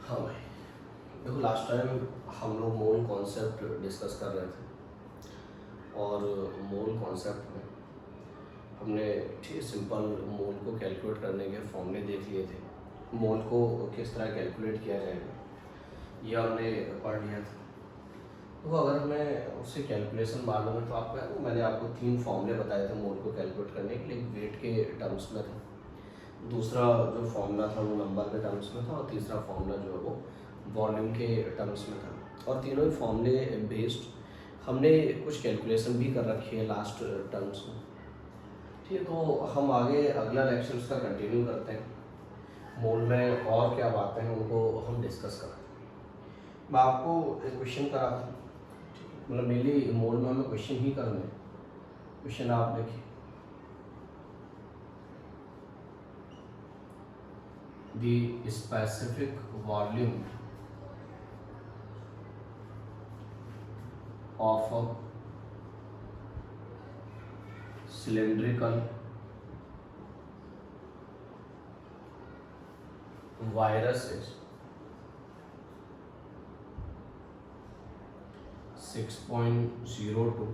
हाँ भाई, देखो लास्ट टाइम हम लोग मोल कॉन्सेप्ट डिस्कस कर रहे थे और मोल कॉन्सेप्ट में हमने ठीक सिंपल मोल को कैलकुलेट करने के फॉर्मूले देख लिए थे। मोल को किस तरह कैलकुलेट किया जाएगा यह हमने पढ़ लिया था। तो अगर हमें उससे कैलकुलेशन मालूम है तो आपको मैंने आपको 3 फॉर्मूले बताए थे मोल को कैलकुलेट करने के लिए। एक वेट के टर्म्स में था, दूसरा जो फॉर्मूला था वो नंबर के टर्म्स में था और तीसरा फॉर्मूला जो है वो वॉल्यूम के टर्म्स में था। और तीनों ही फॉर्मूले बेस्ड हमने कुछ कैलकुलेशन भी कर रखी है लास्ट टर्म्स में। ठीक है, तो हम आगे अगला लेक्चर उसका कंटिन्यू करते हैं। मोल में और क्या बातें हैं उनको हम डिस्कस करते हैं। मैं आपको एक क्वेश्चन करा था, मतलब मेनली मोल में हमें क्वेश्चन ही करने हैं। क्वेश्चन आप देखिए, the specific volume of a cylindrical virus is 6.02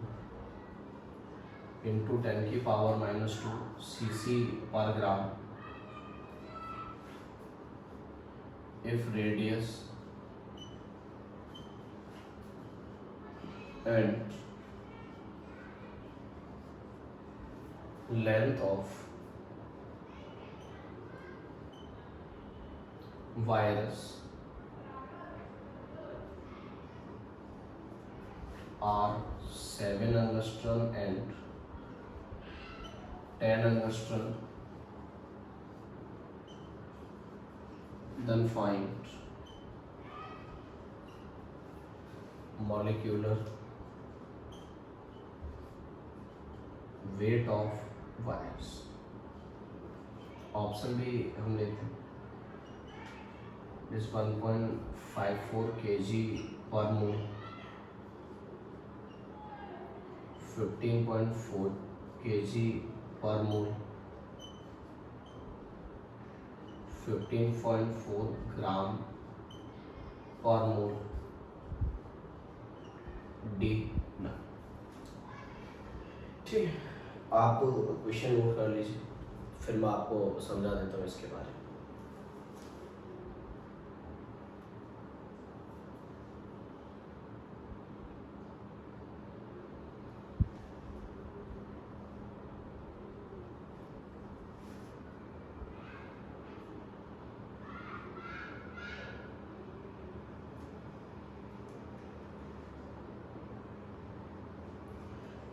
into 10 की power -2 cc per gram if radius and length of virus are 7 angstrom and 10 angstrom, then find molecular weight of virus। Option भी हम लेते हैं, इस 1.54 kg per mole, 15.4 kg per mole, 15.4 ग्राम पर मोल D ना। ठीक है, आप क्वेश्चन नोट कर लीजिए, फिर मैं आपको समझा देता हूँ इसके बारे में।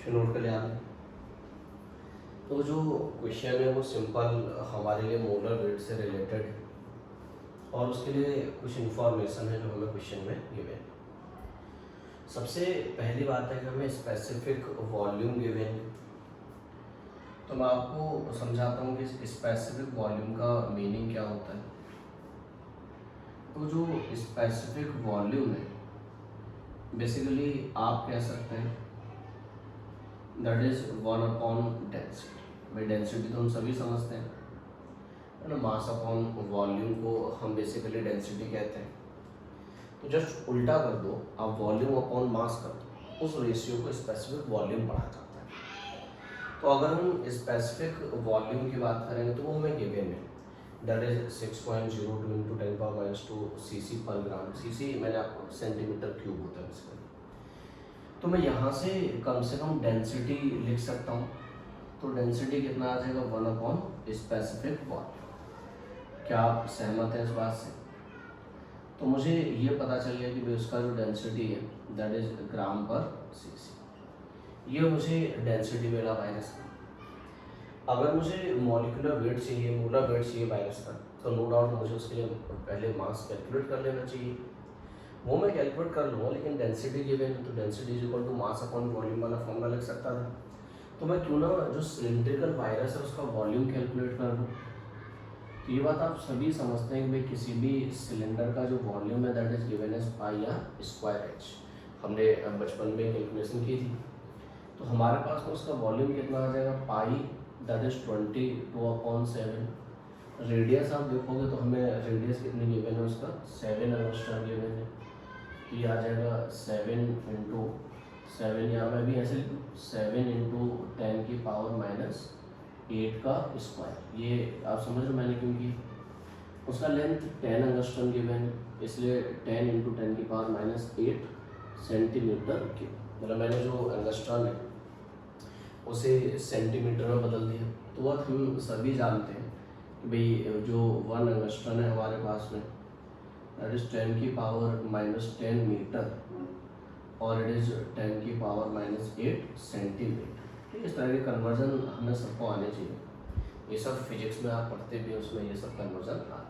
नोट कर लिया आपने? तो जो क्वेश्चन है वो सिंपल हमारे लिए मोलर वेट से रिलेटेड है और उसके लिए कुछ इन्फॉर्मेशन है जो हमें क्वेश्चन में गिवन है। सबसे पहली बात है कि हमें स्पेसिफिक वॉल्यूम गिवन है, तो मैं आपको समझाता हूँ कि स्पेसिफिक वॉल्यूम का मीनिंग क्या होता है। तो जो स्पेसिफिक वॉल्यूम है बेसिकली आप कह सकते हैं दैट इज 1/डेंसिटी। भाई डेंसिटी तो हम सभी समझते हैं, है ना। मास अपॉन वॉल्यूम को हम बेसिकली डेंसिटी कहते हैं। तो जस्ट उल्टा कर दो, आप वॉल्यूम अपॉन मास कर दो, उस रेशियो को स्पेसिफिक वॉल्यूम पढ़ा जाता है। तो अगर हम स्पेसिफिक वॉल्यूम की बात करेंगे तो वो हमें गिवन है, दैट इज 6.02 इंटू 10⁻²⁶ cc पर ग्राम। cc मैंने आपको सेंटीमीटर क्यूब होता है इसका। तो मैं यहाँ से कम डेंसिटी लिख सकता हूँ। तो डेंसिटी कितना आ जाएगा, 1/, स्पेसिफिक वॉल्यूम। क्या आप सहमत हैं इस बात से? तो मुझे ये पता चल गया कि भाई उसका जो डेंसिटी है दैट इज ग्राम पर cc। ये मुझे डेंसिटी मिला वायरस का। अगर मुझे मॉलिक्यूलर वेट चाहिए, मोलर वेट चाहिए वायरस का, तो नो डाउट मुझे उसके लिए पहले मास कैलकुलेट कर लेना चाहिए। वो मैं कैलकुलेट कर लूँगा, लेकिन डेंसिटी गिवन है तो density is equal to mass upon volume वाला फॉर्मूला लग सकता था। तो मैं क्यों ना जो सिलिंड्रिकल वायरस है उसका वॉल्यूम कैलकुलेट कर लूँ। तो ये बात आप सभी समझते हैं कि भाई किसी भी सिलेंडर का जो वॉल्यूम है दैट इज गिवन एज पाई या स्क्वायर एच। हमने बचपन में कैलकुलेशन की थी। तो हमारे पास में उसका वॉल्यूम कितना आ जाएगा, पाई दैट इज 22/7। रेडियस आप देखोगे तो हमें रेडियस कितनी गिवन है उसका 7 एंगस्ट्रॉम गिवन है, तो ये आ जाएगा 7 यहाँ मैं भी ऐसे लिखूँ 7 इंटू 10 की पावर माइनस 8 का स्क्वायर। ये आप समझ रहे हो मैंने क्यों की, उसका लेंथ 10 एंगस्ट्रॉम गिवन है, इसलिए 10 इंटू 10 की पावर माइनस 8 सेंटीमीटर क्यूब। मतलब मैंने जो एंगस्ट्रॉम है उसे सेंटीमीटर में बदल दिया। तो वह हम सभी जानते हैं कि भाई जो 1 एंगस्ट्रॉम है हमारे पास में दैट इज 10 की पावर माइनस 10 मीटर और इट इज़ 10 की पावर माइनस 8 सेंटीमीटर। ठीक, इस तरह के कन्वर्जन हमें सबको आने चाहिए। ये सब फिजिक्स में आप पढ़ते भी उसमें ये सब कन्वर्जन आते हैं।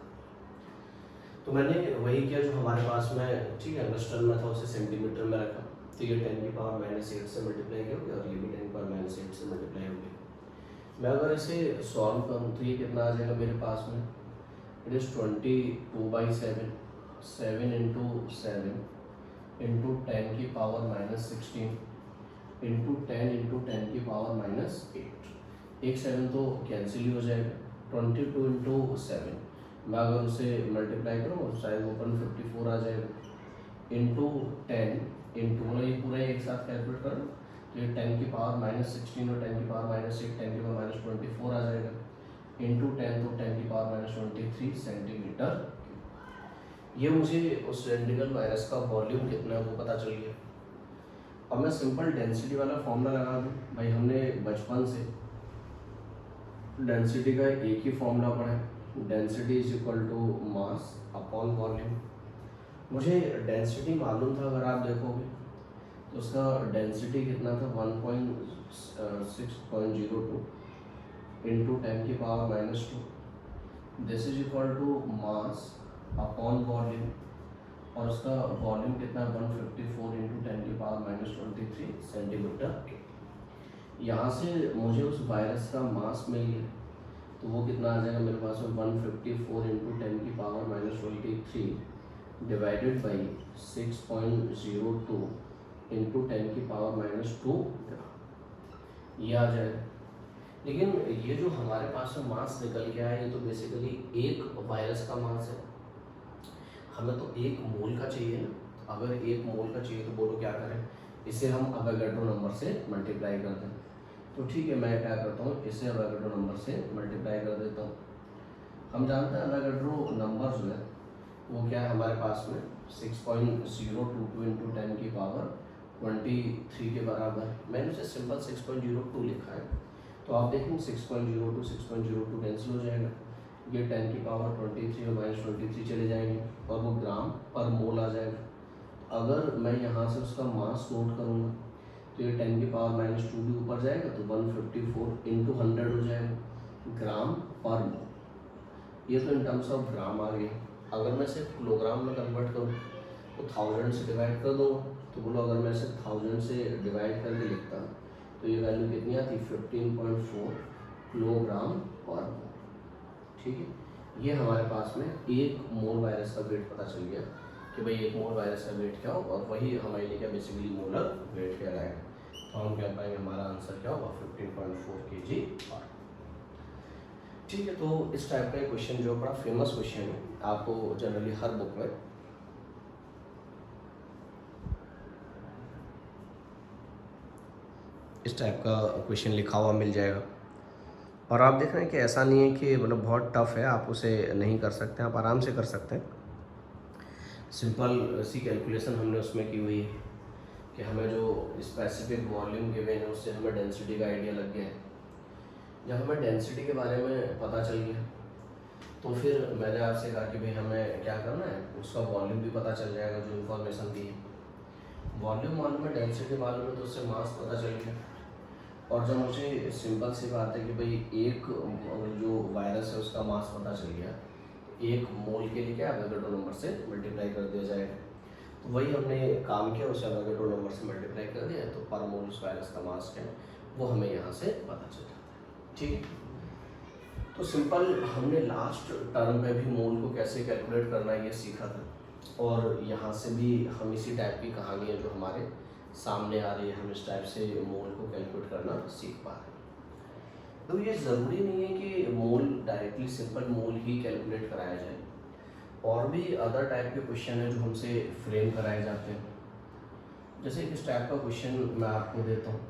तो मैंने वही किया जो हमारे पास में, ठीक है, एंगस्ट्रॉम में था उसे सेंटीमीटर में रखा, तो ये 10 की पावर माइनस 8 से मल्टीप्लाई किया और ये भी 10 की पावर माइनस 8 से मल्टीप्लाई हो गया। मैं अगर इसे सॉल्व करूँ तो ये कितना आ जाएगा मेरे पास में, इट इज़ 22/7, 7 इंटू 7 इंटू 10 की पावर माइनस 16 इंटू 10 इंटू 10 की पावर माइनस 8। एक 7 तो कैंसिल ही हो जाएगा। 22 इंटू 7 मैं अगर उसे मल्टीप्लाई करूँ शायद वो 154 आ जाएगा इंटू 10 इंटू, मतलब ये पूरा एक साथ कैलकुलेट करो तो ये 10 की पावर माइनस 16 और 10 की पावर माइनस 8, 10 की पावर माइनस 24 आ जाएगा इंटू 10, तो 10 की पावर माइनस 23 सेंटीमीटर। ये मुझे उस सिलेंड्रिकल वायरस का वॉल्यूम कितना है वो पता चल गया। अब मैं सिंपल डेंसिटी वाला फॉर्मूला लगा दूँ। भाई हमने बचपन से डेंसिटी का एक ही फॉर्मूला पढ़ा है, density is equal to mass upon volume. मुझे डेंसिटी मालूम था, अगर आप देखोगे तो उसका डेंसिटी कितना था 1.602 इंटू 10 की power minus 2, this is equal to mass upon volume, और उसका वॉल्यूम कितना 154 इंटू 10 की पावर माइनस 23 सेंटीमीटर। यहाँ से मुझे उस वायरस का मास मिल गया, तो वो कितना आ जाएगा मेरे पास में 154 इंटू 10 की power minus 23 divided by 6.02 into 10 की पावर माइनस 2 ग्राम, ये आ जाएगा। लेकिन ये जो हमारे पास में मास निकल के आया ये तो बेसिकली एक वायरस का मास है, हमें तो एक मोल का चाहिए ना। अगर एक मोल का चाहिए तो बोलो क्या करें, इसे हम अवोगाड्रो नंबर से मल्टीप्लाई कर दें। तो ठीक है, मैं क्या करता हूँ इसे अवोगाड्रो नंबर से मल्टीप्लाई कर देता हूँ। हम जानते हैं अवोगाड्रो नंबर जो है वो क्या है हमारे पास में 6.022 इंटू 10 की पावर 23 के बराबर। मैंने उसे सिंपल 6.02 लिखा है, तो आप देखेंगे 6.02 कैंसिल हो जाएगा, ये 10 की पावर 23 और माइनस 23 चले जाएंगे और वो ग्राम पर मोल आ जाएगा। अगर मैं यहाँ से उसका मास नोट करूँगा तो ये 10 की पावर माइनस 2 भी ऊपर जाएगा, तो 154 इंटू 100 हो जाएगा ग्राम पर मोल। ये तो इन टर्म्स ऑफ ग्राम आ गया। अगर मैं इसे किलोग्राम में कन्वर्ट करूँ तो 1000 से डिवाइड कर दूँगा, तो बोलो अगर मैं इसे 1000 से डिवाइड करके लिखता हूँ तो ये वैल्यू कितनी आती, 15.4 किलोग्राम पर मोल। ठीक है, ये हमारे पास में एक मोल वायरस का वेट पता चल गया कि भाई एक मोल वायरस का वेट क्या हो, और वही हमारे लिए क्या बेसिकली मोलर वेट कहलाएगा। तो हम कह पाएंगे हमारा आंसर क्या होगा 15.4 kg। ठीक है, तो इस टाइप का क्वेश्चन जो बड़ा फेमस क्वेश्चन है, आपको जनरली हर बुक में इस टाइप का क्वेश्चन लिखा हुआ मिल जाएगा। और आप देख रहे हैं कि ऐसा नहीं है कि मतलब बहुत टफ है, आप उसे नहीं कर सकते, आप आराम से कर सकते हैं। सिंपल सी कैलकुलेशन हमने उसमें की हुई है कि हमें जो स्पेसिफिक वॉल्यूम गिवन है उससे हमें डेंसिटी का आइडिया लग गया है। जब हमें डेंसिटी के बारे में पता चल गया तो फिर मैंने आपसे कहा कि भाई हमें क्या करना है, उसका वॉल्यूम भी पता चल जाएगा जो इन्फॉर्मेशन दी है। वॉल्यूम मालूम है, डेंसिटी मालूम है, तो उससे मास पता चल गया। और जब मुझे सिंपल सी बात है कि भाई एक जो वायरस है उसका मास पता चल गया, एक मोल के लिए क्या अवोगाड्रो नंबर से मल्टीप्लाई कर दिया जाएगा। तो वही हमने काम किया, उसे अवोगाड्रो नंबर से मल्टीप्लाई कर दिया, तो पर मोल उस वायरस का मास क्या है वो हमें यहाँ से पता चल जाता है। ठीक है, तो सिंपल हमने लास्ट टर्म में भी मोल को कैसे कैलकुलेट करना है ये सीखा था, और यहाँ से भी हम इसी टाइप की कहानी है जो हमारे सामने आ रही है, हम इस टाइप से मोल को कैलकुलेट करना सीख पा रहे हैं। तो ये ज़रूरी नहीं है कि मोल डायरेक्टली सिंपल मोल ही कैलकुलेट कराया जाए, और भी अदर टाइप के क्वेश्चन है जो हमसे फ्रेम कराए जाते हैं। जैसे इस टाइप का क्वेश्चन मैं आपको देता हूँ,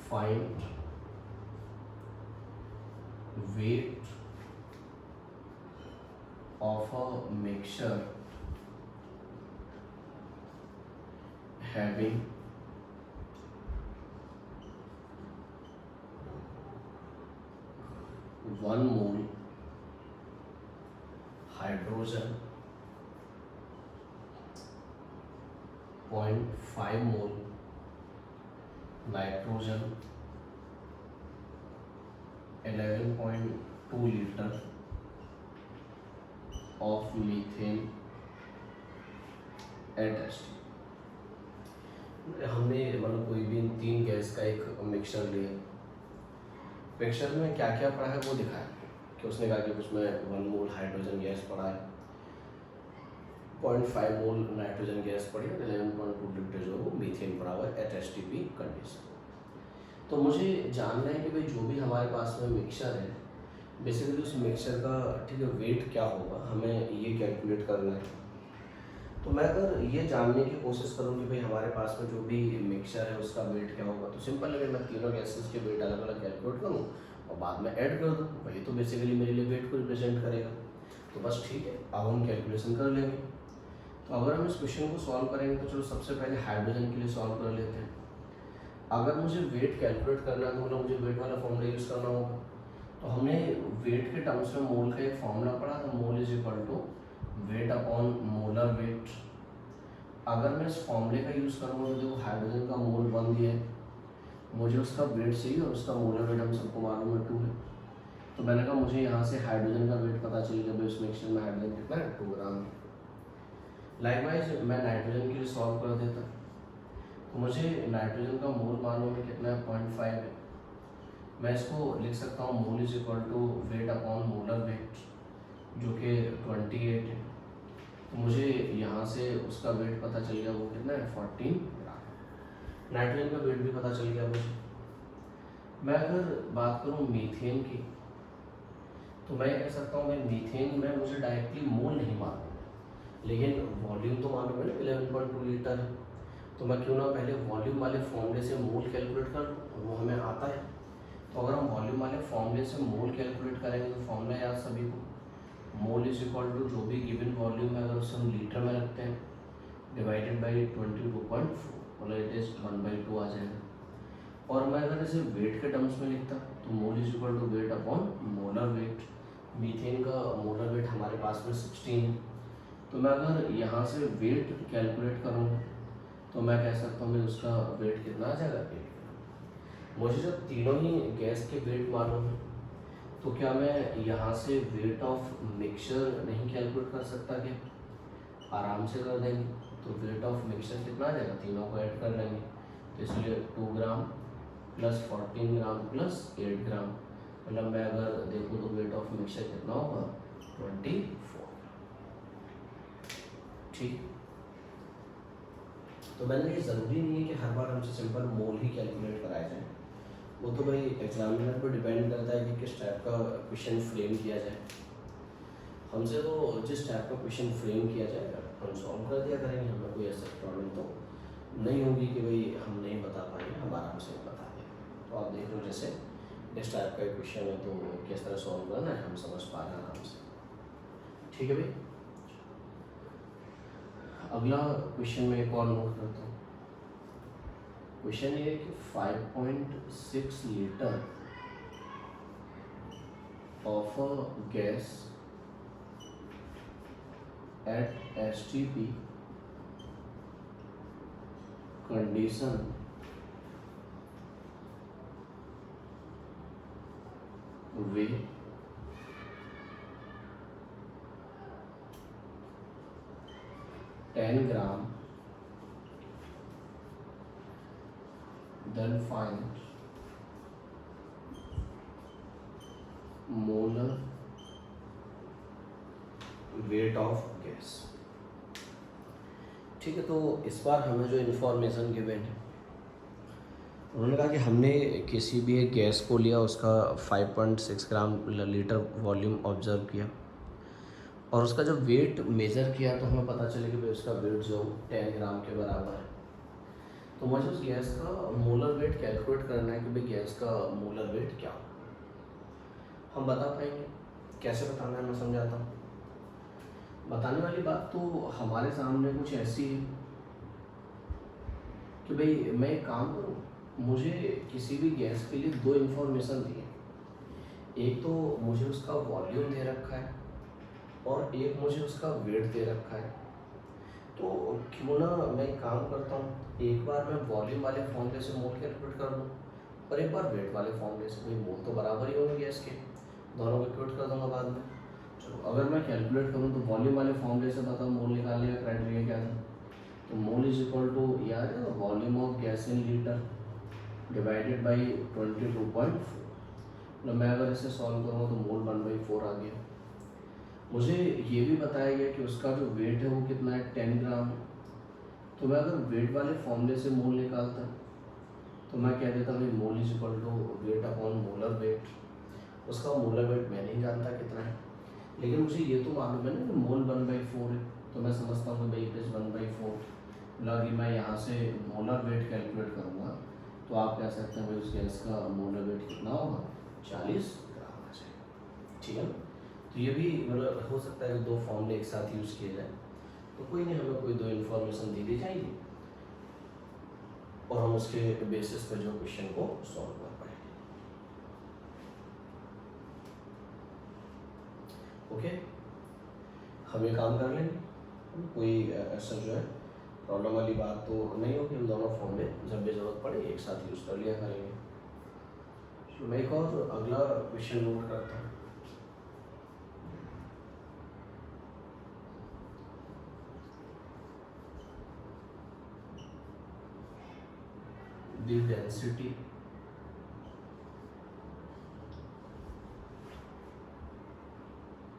find weight of a mixture having 1 mole hydrogen, 0.5 mole nitrogen, 11.2 litre of methane at ST. हमने मतलब कोई भी 3 गैस का एक मिक्सचर लिया, मिक्सचर में क्या क्या पड़ा है वो दिखाया कि उसने कहा कि उसमें 1 मोल हाइड्रोजन गैस पड़ा है, 0.5 मोल नाइट्रोजन गैस पड़ी है, 11.2 लीटर जो वो मीथेन पड़ा हुआ है एट एसटीपी कंडीशन। तो मुझे जानना है कि भाई जो भी हमारे पास में मिक्सचर है, बेसिकली उस मिक्सचर का ठीक है वेट क्या होगा, हमें ये कैलकुलेट करना है। तो मैं अगर ये जानने की कोशिश करूँ कि भाई हमारे पास में जो भी मिक्सचर है उसका वेट क्या होगा, तो सिंपल है कि मैं तीनों गैसेस के वेट अलग अलग कैलकुलेट करूँ और बाद में ऐड कर दूँ, वही तो बेसिकली मेरे लिए वेट को रिप्रेजेंट करेगा। तो बस ठीक है, अब हम कैलकुलेशन कर लेंगे। तो अगर हम इस क्वेश्चन को सॉल्व करेंगे तो चलो सबसे पहले हाइड्रोजन के लिए सॉल्व कर लेते हैं। अगर मुझे वेट कैलकुलेट करना है तो मतलब मुझे वेट वाला फॉर्मूला यूज़ करना होगा। तो हमने वेट के टर्म्स में मोल का एक फॉर्मूला पढ़ा था, mole is equal to weight upon molar weight. अगर मैं इस फॉर्मूले का यूज़ करूँगा तो देखो हाइड्रोजन का मोल 1 दिया है, मुझे उसका वेट चाहिए और उसका मोलर वेट हम सबको मालूम है 2 है। तो मैंने कहा मुझे यहाँ से हाइड्रोजन का वेट पता चल गया, भाई उस मिक्सचर में हाइड्रोजन कितना है 2 ग्राम। लाइकवाइज मैं नाइट्रोजन के लिए सॉल्व कर देता, तो मुझे नाइट्रोजन का मोल मालूम है कितना है 0.5 है। मैं इसको लिख सकता हूँ mole is equal to weight upon molar weight जो कि 28 है। तो मुझे यहाँ से उसका वेट पता चल गया, वो कितना है 14 ग्राम। नाइट्रोजन का वेट भी पता चल गया मुझे। मैं अगर बात करूँ मीथेन की, तो मैं कह सकता हूँ भाई मीथेन में मुझे डायरेक्टली मोल नहीं मालूम है, लेकिन वॉल्यूम तो मालूम है ना 11.2 लीटर है। तो मैं क्यों ना पहले वॉल्यूम वाले फॉर्मूले से मोल कैलकुलेट कर लूँ, वो हमें आता है। तो अगर हम वॉल्यूम वाले फॉर्मूले से मोल कैलकुलेट करेंगे तो फॉर्मूला याद सभी को, मोल इज इक्वल टू जो भी गिवन वॉल्यूम है अगर उसे हम लीटर में रखते हैं डिवाइडेड बाई 22.4, मतलब इट इज 1/2 आ जाएगा। और मैं अगर इसे वेट के टर्म्स में लिखता तो mole is equal to weight upon molar weight. Methane का मोलर वेट हमारे पास में 16 है। तो मैं अगर यहाँ से वेट कैलकुलेट करूँगा तो मैं कह सकता हूँ मैं उसका वेट कितना आ जाएगा 8। मुझे जब तीनों ही गैस के वेट मालूम है तो क्या मैं यहाँ से वेट ऑफ मिक्सचर नहीं कैलकुलेट कर सकता क्या? आराम से कर देंगे। तो वेट ऑफ मिक्सचर कितना आ जाएगा, तीनों को ऐड कर लेंगे, तो इसलिए 2 ग्राम प्लस 14 ग्राम प्लस 8 ग्राम, मतलब मैं अगर देखूँ तो वेट ऑफ मिक्सचर कितना होगा 24। ठीक। तो मैंने ये ज़रूरी नहीं है कि हर बार हमसे सिंपल मोल ही कैलकुलेट कराया जाए, वो तो भाई एग्जामिनर पर डिपेंड करता है कि किस टाइप का क्वेश्चन फ्रेम किया जाए। हमसे तो जिस टाइप का क्वेश्चन फ्रेम किया जाएगा हम सॉल्व कर दिया करेंगे, हमें कोई ऐसा प्रॉब्लम तो नहीं होगी कि भाई हम नहीं बता पाएंगे, हम आराम से बता देंगे। तो आप देख लो जैसे इस टाइप का क्वेश्चन है तो किस तरह सॉल्व करना है हम समझ पा रहे हैं आराम से। ठीक है भाई, अगला क्वेश्चन में एक और नोट करता हूँ। क्वेश्चन ये है कि 5.6 litre of a gas at STP condition way 10 gram, then find molar weight of gas। ठीक है, तो इस बार हमें जो इन्फॉर्मेशन गिवन है, उन्होंने कहा कि हमने किसी भी एक गैस को लिया, उसका 5.6 ग्राम लीटर वॉल्यूम ऑब्जर्व किया और उसका जब वेट मेज़र किया तो हमें पता चले कि भाई उसका वेट जो 10 ग्राम के बराबर है। तो मुझे उस गैस का मोलर वेट कैलकुलेट करना है कि भाई गैस का मोलर वेट क्या हो। हम बता पाएंगे? कैसे बताना है मैं समझाता हूँ। बताने वाली बात तो हमारे सामने कुछ ऐसी है कि भाई मैं एक काम करूँ, मुझे किसी भी गैस के लिए दो इन्फॉर्मेशन दी है। एक तो मुझे उसका वॉल्यूम दे रखा है और एक मुझे उसका वेट दे रखा है। तो क्यों ना मैं एक काम करता हूँ, एक बार मैं वॉल्यूम वाले फॉर्मूले से मोल कैलकुलेट कर लूँ और एक बार वेट वाले फॉर्मूले से। भाई मोल तो बराबर ही होंगे गैस के, दोनों कैलकुलेट कर दूँगा बाद में। चलो अगर मैं कैलकुलेट करूँ तो वॉल्यूम वाले फॉर्मूले से बताओ मोल निकालने का क्राइटेरिया क्या था। तो मोल इज इक्वल टू, याद है, volume of gas in litre divided by 22.4। मतलब मैं अगर इसे सॉल्व करूँगा तो मोल 1/4 आ गया। मुझे ये भी बताया गया कि उसका जो वेट है वो कितना है, 10 ग्राम। तो मैं अगर वेट वाले फॉर्मूले से मोल निकालता तो मैं कह देता भाई mole is equal to weight upon molar weight. उसका मोलर वेट मैं नहीं जानता कितना है, लेकिन मुझे ये तो मालूम है ना कि मोल 1/4 है। तो मैं समझता हूँ कि भाई इट इज़ 1/4। मतलब कि मैं यहाँ से मोलर वेट कैलकुलेट करूँगा तो आप कह सकते हैं भाई उस गैस का मोलर वेट कितना होगा, 40 ग्राम आ जाएगा। ठीक है ना। तो ये भी मतलब हो सकता है कि दो फॉर्मूले एक साथ यूज़ किए जाए। तो कोई नहीं, हमें कोई दो इन्फॉर्मेशन दे दी जाएगी और हम उसके बेसिस पे जो क्वेश्चन को सॉल्व कर पाएंगे। ओके, हम ये काम कर लेंगे, कोई ऐसा जो है प्रॉब्लम वाली बात तो नहीं होगी। हम दोनों फॉर्मूले जब भी ज़रूरत पड़े एक साथ यूज़ कर लिया करेंगे। तो मैं एक और अगला क्वेश्चन नोट करता हूँ। The density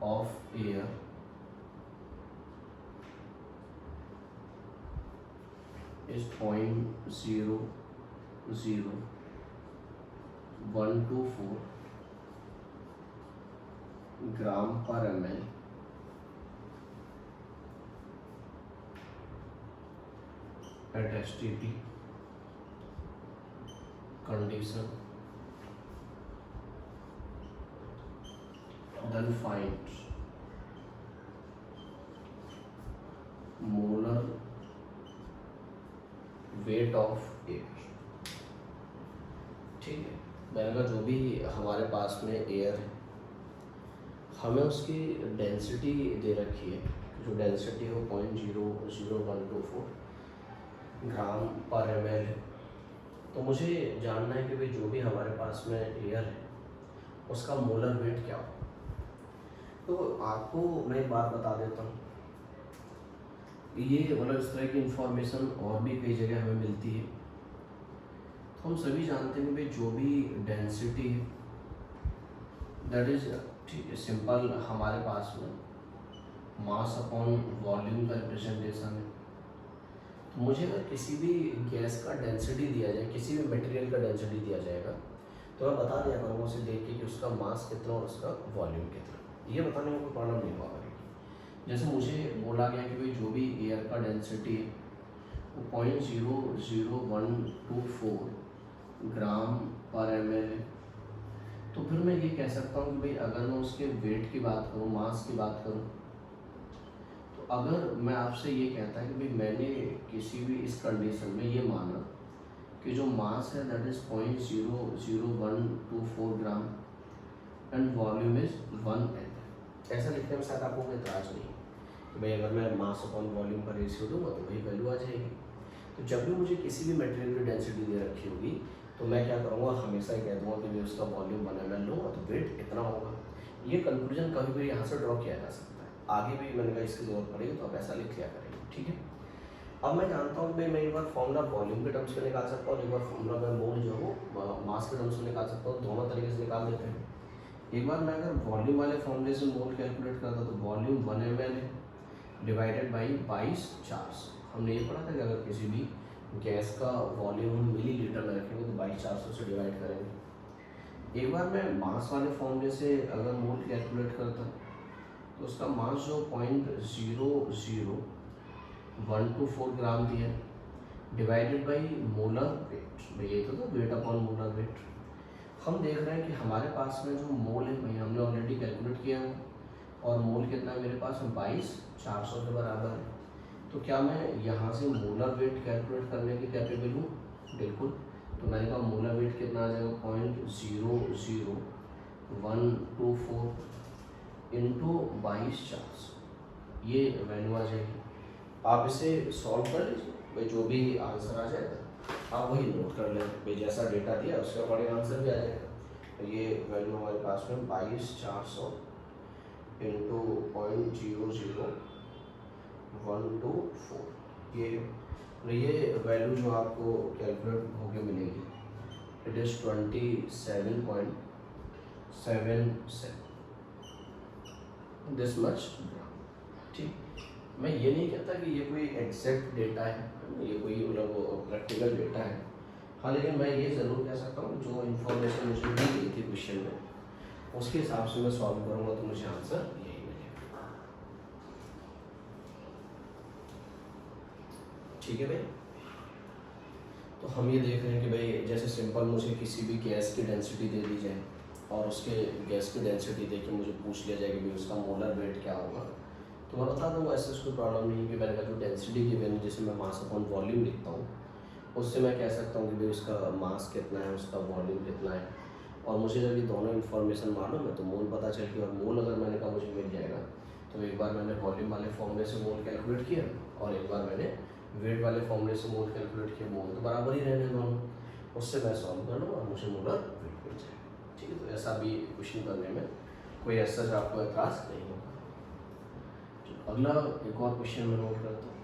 of air is 0.00124 ग्राम पर ml at STP condition. Then find molar weight of air. ठीक है, मैंने कहा जो भी हमारे पास में एयर है हमें उसकी डेंसिटी दे रखी है, जो डेंसिटी है वो 0.00124 ग्राम पर ml है। तो मुझे जानना है कि भाई जो भी हमारे पास में एयर है उसका मोलर वेट क्या हो। तो आपको मैं एक बात बता देता हूँ, ये मतलब इस तरह की इंफॉर्मेशन और भी कई जगह हमें मिलती है। तो हम सभी जानते हैं कि भाई जो भी डेंसिटी है दैट इज, ठीक है, सिंपल हमारे पास में मास अपॉन वॉल्यूम का रिप्रेजेंटेशन है। तो मुझे अगर किसी भी गैस का डेंसिटी दिया जाए, किसी भी मटेरियल का डेंसिटी दिया जाएगा तो मैं बता दिया करूँगा उसे देख के कि उसका मास कितना और उसका वॉल्यूम कितना। ये बताने में कोई प्रॉब्लम नहीं हुआ करेगी। जैसे मुझे बोला गया कि भाई जो भी एयर का डेंसिटी है वो 0.00124 ग्राम पर ml है। तो फिर मैं ये कह सकता हूँ कि भाई अगर मैं उसके वेट की बात करूँ, मास की बात करूँ, तो अगर मैं आपसे ये कहता है कि भाई मैंने किसी भी इस कंडीशन में ये माना कि जो मास है that is 0.00124 gram and volume is 1 ml। ऐसा लिखने में शायद आपको कोई एतराज़ नहीं कि भाई अगर मैं मास अपॉन वॉल्यूम का रेशियो दूंगा तो वही वैल्यू आ जाएगी। तो जब भी मुझे किसी भी मटेरियल की डेंसिटी दे रखी होगी तो मैं क्या करूँगा, हमेशा ही कह दूँगा कि भाई उसका वॉल्यूम 1 ml लूँगा तो वेट इतना होगा। ये कंक्लूजन कभी भी यहाँ से ड्रॉ किया जा सकता है। आगे भी मैंने कहा इसकी जरूरत पड़ेगी तो आप ऐसा लिख लिया करेंगे। ठीक है, अब मैं जानता हूँ कि मैं एक बार फॉर्मूला वॉल्यूम के टर्म्स में निकाल सकता हूँ, एक बार फॉर्मूला मैं मोल जो है वो मास के टर्म्स में निकाल सकता हूँ। दोनों तरीके से निकाल देते हैं। एक बार मैं अगर वॉल्यूम वाले फॉर्मूले से मोल कैलकुलेट करता तो वॉल्यूम 1 ml है डिवाइडेड बाई 22/400। हमने ये पढ़ा था कि अगर किसी भी गैस का वॉल्यूम हम मिलीलीटर में रखेंगे तो 22/400 से डिवाइड करेंगे। एक बार मैं मास वाले फॉर्मूले से अगर मोल कैलकुलेट करता तो उसका मास जो 0.00124 ग्राम दिया है, डिवाइडेड बाई मोलर वेट। भाई ये तो था वेट अपॉन मोलर वेट। हम देख रहे हैं कि हमारे पास में जो मोल है भाई हमने ऑलरेडी कैलकुलेट किया है, और मोल कितना है मेरे पास में 22,400 के बराबर है। तो क्या मैं यहाँ से मोलर वेट कैलकुलेट करने के कैपेबल हूँ? बिल्कुल। तो मैंने कहा मोलर वेट कितना आ जाएगा 0.00124 इंटू 22,400, ये वैल्यू आ जाएगी। आप इसे सॉल्व कर लीजिए भाई, जो भी आंसर आ जाएगा आप वही नोट कर लें भाई, जैसा डेटा दिया उसके अकॉर्डिंग आंसर भी आ जाएगा। तो ये वैल्यू हमारे पास में 22,400 इंटू 0.00124 ये है। ये वैल्यू जो आपको कैलकुलेट होके मिलेगी इट इज़ 27.77 दिस मच ग्राम। ठीक, मैं ये नहीं कहता कि ये कोई एग्जैक्ट डेटा है, ये कोई मतलब प्रैक्टिकल डेटा है। हाँ, लेकिन मैं ये ज़रूर कह सकता हूँ जो इन्फॉर्मेशन मुझे दी गई थी क्वेश्चन में उसके हिसाब से मैं सॉल्व करूँगा तो मुझे आंसर यही मिलेगा। ठीक है भाई। तो हम ये देख रहे हैं कि भाई जैसे सिंपल मुझे किसी भी गैस की डेंसिटी दे दी जाए और उसके गैस की डेंसिटी दे के मुझे पूछ लिया जाए कि भाई उसका मोलर वेट क्या होगा, तो मैं बता दूँगा ऐसे कोई प्रॉब्लम नहीं है कि मैंने कहा जो डेंसिटी गिवन है जिसे मैं मास अपॉन वॉल्यूम लिखता हूँ उससे मैं कह सकता हूँ कि भाई उसका मास कितना है, उसका वॉल्यूम कितना है। और मुझे जब ये दोनों इन्फॉर्मेशन मालूम है तो मोल पता चल गया, और मोल अगर मैंने कहा मुझे मिल जाएगा तो एक बार मैंने वॉल्यूम वाले फॉर्मूले से मोल कैलकुलेट किया और एक बार मैंने वेट वाले फॉर्मूले से मोल कैलकुलेट किया, मोल तो बराबर ही रहने दोनों, उससे मैं सॉल्व कर लूँ और मुझे मोलर वेट मिल जाएगा। ठीक है, तो ऐसा भी क्वेश्चन करने में कोई ऐसा आपको एतराज़ नहीं होगा। अगला एक और क्वेश्चन में नोट करता हूँ।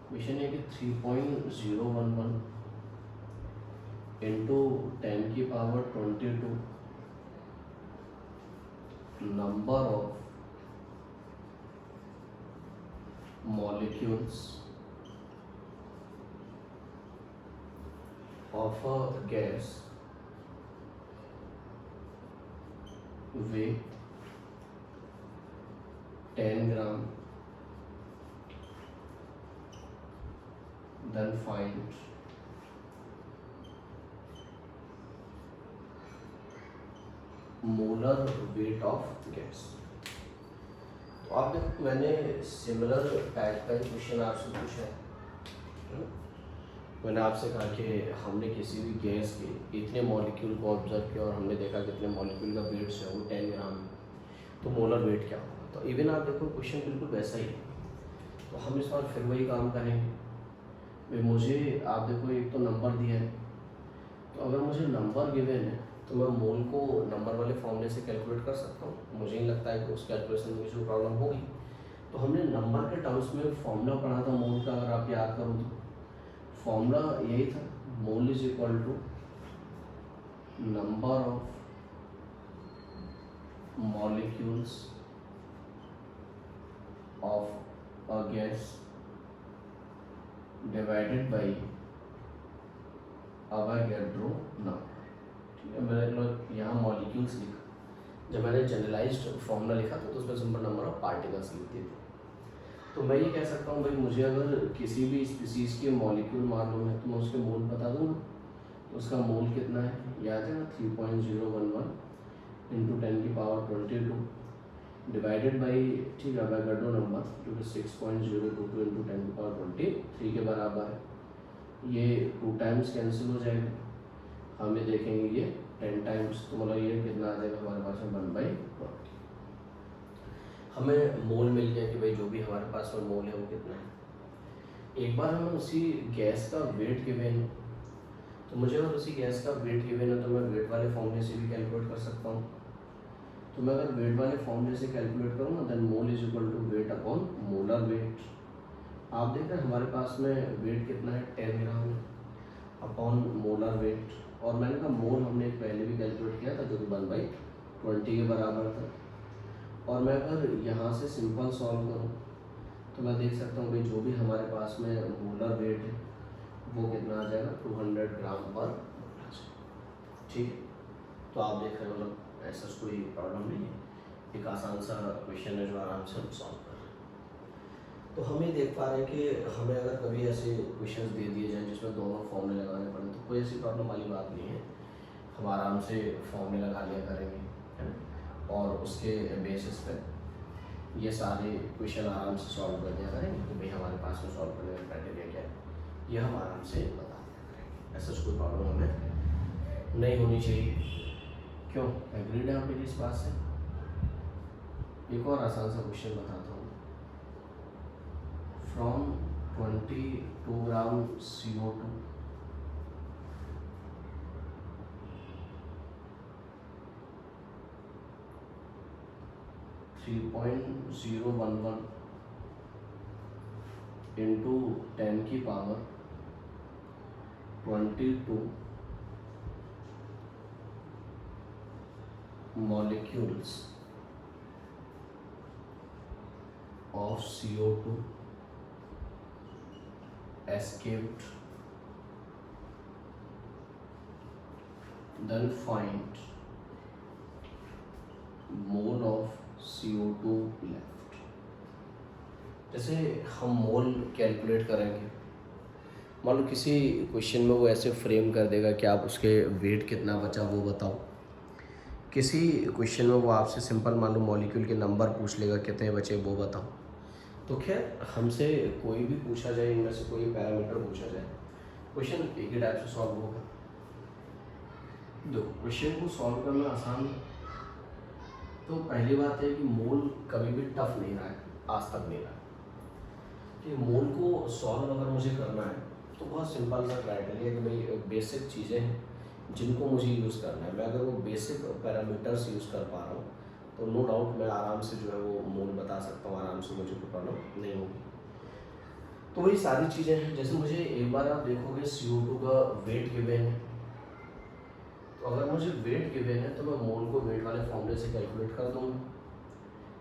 क्वेश्चन है कि 3.011 into 10⁻²2 number of molecules of a gas weight 10 gram, then find molar weight of gas। तो आप देखो मैंने सिमिलर टाइप का क्वेश्चन आपसे पूछा है ना? मैंने आपसे कहा कि हमने किसी भी गैस के इतने मॉलिक्यूल को ऑब्जर्व किया और हमने देखा कितने मॉलिक्यूल का वेट है वो 10 ग्राम, तो मोलर वेट क्या होगा। तो इवन आप देखो क्वेश्चन बिल्कुल वैसा ही है। तो हम इस बार फिर वही काम करेंगे भाई, मुझे आप देखो एक तो नंबर दिया है, तो अगर मुझे नंबर गिवन है तो मैं मोल को नंबर वाले फॉर्मूले से कैलकुलेट कर सकता हूँ। मुझे नहीं लगता है कि उस कैलकुलेशन में कोई प्रॉब्लम होगी। तो हमने नंबर के टर्म्स में फॉर्मूला पढ़ा था मोल का, अगर आप याद करो तो फॉर्मूला यही था, mole is equal to number of molecules of a gas divided by Avogadro number. ठीक है, मैंने यहाँ मॉलिक्यूल्स लिखा, जब मैंने जनरलाइज्ड फॉर्मूला लिखा था तो उसमें सिंपल नंबर ऑफ पार्टिकल्स लिखते थे। तो मैं ये कह सकता हूँ भाई मुझे अगर किसी भी स्पीसीज के मॉलिक्यूल मालूम है तो मैं उसके मोल बता दूँगा, उसका मोल कितना है याद है ना, 3.011 इंटू 10⁻²2 डिवाइडेड बाई, ठीक है, अवोगाड्रो नंबर जो कि 6.022 इंटू 10⁻23 के बराबर है। ये 2 टाइम्स कैंसिल हो जाएगा, हम ये देखेंगे ये 10 टाइम्स, तो मतलब ये कितना आ जाएगा हमारे पास में 1/20। हमें मोल मिल गया कि भाई जो भी हमारे पास में मोल है वो कितना है। एक बार हमें उसी गैस का वेट गिवन है, तो मुझे अगर उसी गैस का वेट गिवन है तो मैं वेट वाले फॉर्मूले से भी कैलकुलेट कर सकता हूँ। तो मैं अगर वेट वाले फॉर्मूले से कैलकुलेट करूँगा then mole is equal to weight upon molar weight. आप देख रहे हैं हमारे पास में वेट कितना है 10 ग्राम अपॉन मोलर वेट, और मैंने कहा मोल हमने पहले भी कैलकुलेट किया था जो कि 1/20 के बराबर था। और मैं अगर यहाँ से सिंपल सॉल्व करूँ तो मैं देख सकता हूँ भाई जो भी हमारे पास में मोलर वेट है वो कितना आ जाएगा 200 ग्राम पर मोल। ठीक है, तो आप देख रहे हो मतलब ऐसा कोई प्रॉब्लम नहीं है। एक आसान सा क्वेश्चन है जो आराम से हम सॉल्व कर रहे हैं। तो हम ये देख पा रहे हैं कि हमें अगर कभी ऐसे क्वेश्चंस दे दिए जाएं जिसमें दोनों फॉर्मूले लगाने पड़े तो कोई ऐसी प्रॉब्लम वाली बात नहीं है, हम आराम से फॉर्मूले लगा लिया करेंगे, है ना, और उसके बेसिस पे ये सारे क्वेश्चन आराम से सॉल्व कर दिया करेंगे कि भाई हमारे पास में सॉल्व करने का क्राइटेरिया क्या है, ये हम आराम से बता दिया करेंगे। ऐसा कोई प्रॉब्लम हमें नहीं होनी चाहिए। क्यों, एग्रीड है आप मेरी इस बात से? एक और आसान सा क्वेश्चन बताता हूँ। फ्रॉम 22 ग्राम CO2 3.011 into 10 की power 22 molecules of CO2 escaped, then find mole of CO2 left। जैसे हम मोल कैलकुलेट करेंगे, मान लो किसी क्वेश्चन में वो ऐसे फ्रेम कर देगा कि आप उसके वेट कितना बचा वो बताओ। किसी क्वेश्चन में वो आपसे सिंपल मान लो मॉलिक्यूल के नंबर पूछ लेगा कितने बचे वो बताओ। तो खैर हमसे कोई भी पूछा जाए, इनमें से कोई पैरामीटर पूछा जाए, क्वेश्चन एक ही टाइप से सॉल्व होगा। दो क्वेश्चन को सॉल्व करना आसान है। तो पहली बात है कि मोल कभी भी टफ नहीं रहा है, आज तक नहीं रहा। कि मोल को सॉल्व अगर मुझे करना है तो बहुत सिंपल सा क्राइटेरिया कि भाई बेसिक चीज़ें हैं जिनको मुझे यूज़ करना है। मैं अगर वो बेसिक पैरामीटर्स यूज़ कर पा रहा हूँ तो नो डाउट मैं आराम से जो है वो मोल बता सकता हूँ, आराम से मुझे कोई प्रॉब्लम नहीं होगी। तो वही सारी चीज़ें हैं। जैसे मुझे एक बार आप देखोगे CO2 का वेट गिवन है, तो अगर मुझे वेट गिवन है तो मैं मोल को वेट वाले फॉर्मूले से कैलकुलेट कर दूँगा।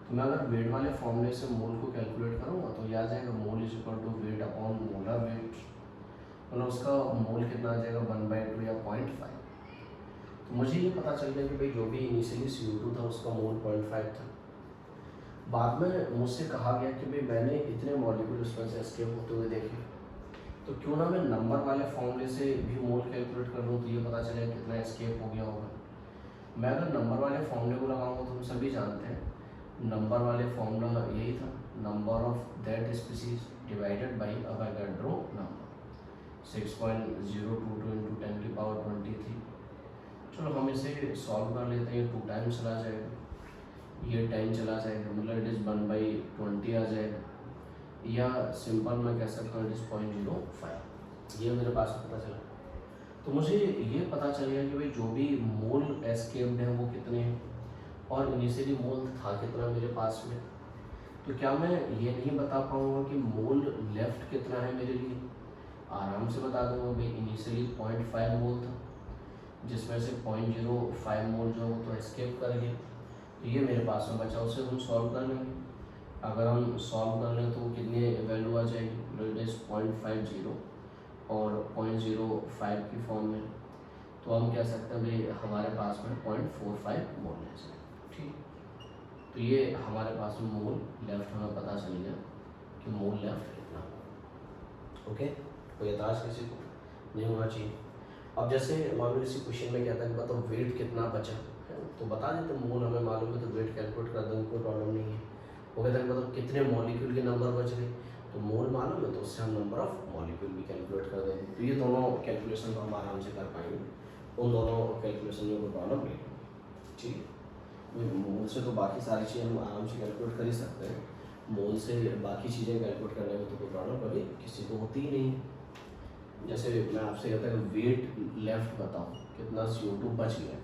तो मैं अगर वेट वाले फॉर्मूले से मोल को कैलकुलेट करूँगा तो ये आ जाएगा mole is equal to weight upon molar weight, मतलब उसका मोल कितना आ जाएगा 1/2 या 0.5। तो मुझे ये पता चल गया कि भाई जो भी इनिशियली CO2 था उसका मोल 0.5 था। बाद में मुझसे कहा गया कि भाई मैंने इतने मॉलिक्यूल उसमें से एस्केप होते हुए देखे, तो क्यों ना मैं नंबर वाले फॉर्मूले से भी मोल कैलकुलेट कर लूँ तो ये पता चलेगा कितना एस्केप हो गया होगा। मैं अगर नंबर वाले फॉर्मूले को लगाऊंगा तो हम सभी जानते हैं नंबर वाले फॉर्मूला यही था, number of that species divided by Avogadro number 6.022 into 10 की पावर 23। चलो हम इसे सॉल्व कर लेते हैं। 2 टाइम्स चला जाएगा, ये 10 चला जाएगा, मतलब इट इज़ 1/20 आ जाएगा, या सिंपल मैं कह सकता हूँ इट इज़ 0.05। ये मेरे पास पता चला। तो मुझे ये पता चल गया कि भाई जो भी मोल एस्केप्ड है वो कितने हैं और इनिशियली मोल था कितना मेरे पास में। तो क्या मैं ये नहीं बता पाऊँगा कि मोल लेफ्ट कितना है मेरे लिए? आराम से बता दूँगा भाई इनिशियली 0.5 मोल था, जिसमें से 0.05 मोल जो वो तो एस्केप कर गया। तो ये मेरे पास में बचा, उसे हम सॉल्व कर लेंगे। अगर हम सॉल्व कर लें तो कितनी वैल्यू आ जाएगी? इट इज़ 0.50 और 0.05 की फॉर्म में। तो हम कह सकते हैं भाई हमारे पास में 0.45 मोल है जाए। ठीक, तो ये हमारे पास में मोल लेफ्ट हमें पता चल गया कि मोल लेफ्ट कितना होगा। ओके, कोई एतराज किसी को नहीं होना चाहिए। अब जैसे मान लो इसी क्वेश्चन में क्या था कि बताओ वेट कितना बचा है, तो बता देते मोल हमें मालूम है तो वेट कैलकुलेट कर देंगे, कोई प्रॉब्लम नहीं है। वो कहता है मतलब कितने मॉलिक्यूल के नंबर बच गए, तो मोल मालूम है तो उससे हम नंबर ऑफ मॉलिक्यूल भी कैलकुलेट कर देंगे। तो ये दोनों कैलकुलेशन हम आराम से कर पाएंगे, उन दोनों कैलकुलेशन में कोई प्रॉब्लम नहीं है। ठीक है, मोल से तो बाकी सारी चीज़ें हम आराम से कैलकुलेट कर ही सकते हैं, मोल से बाकी चीज़ें कैलकुलेट करने में तो कोई प्रॉब्लम कभी किसी को होती ही नहीं। जैसे मैं आपसे कहता है वेट लेफ्ट बताओ कितना CO2 बच गया,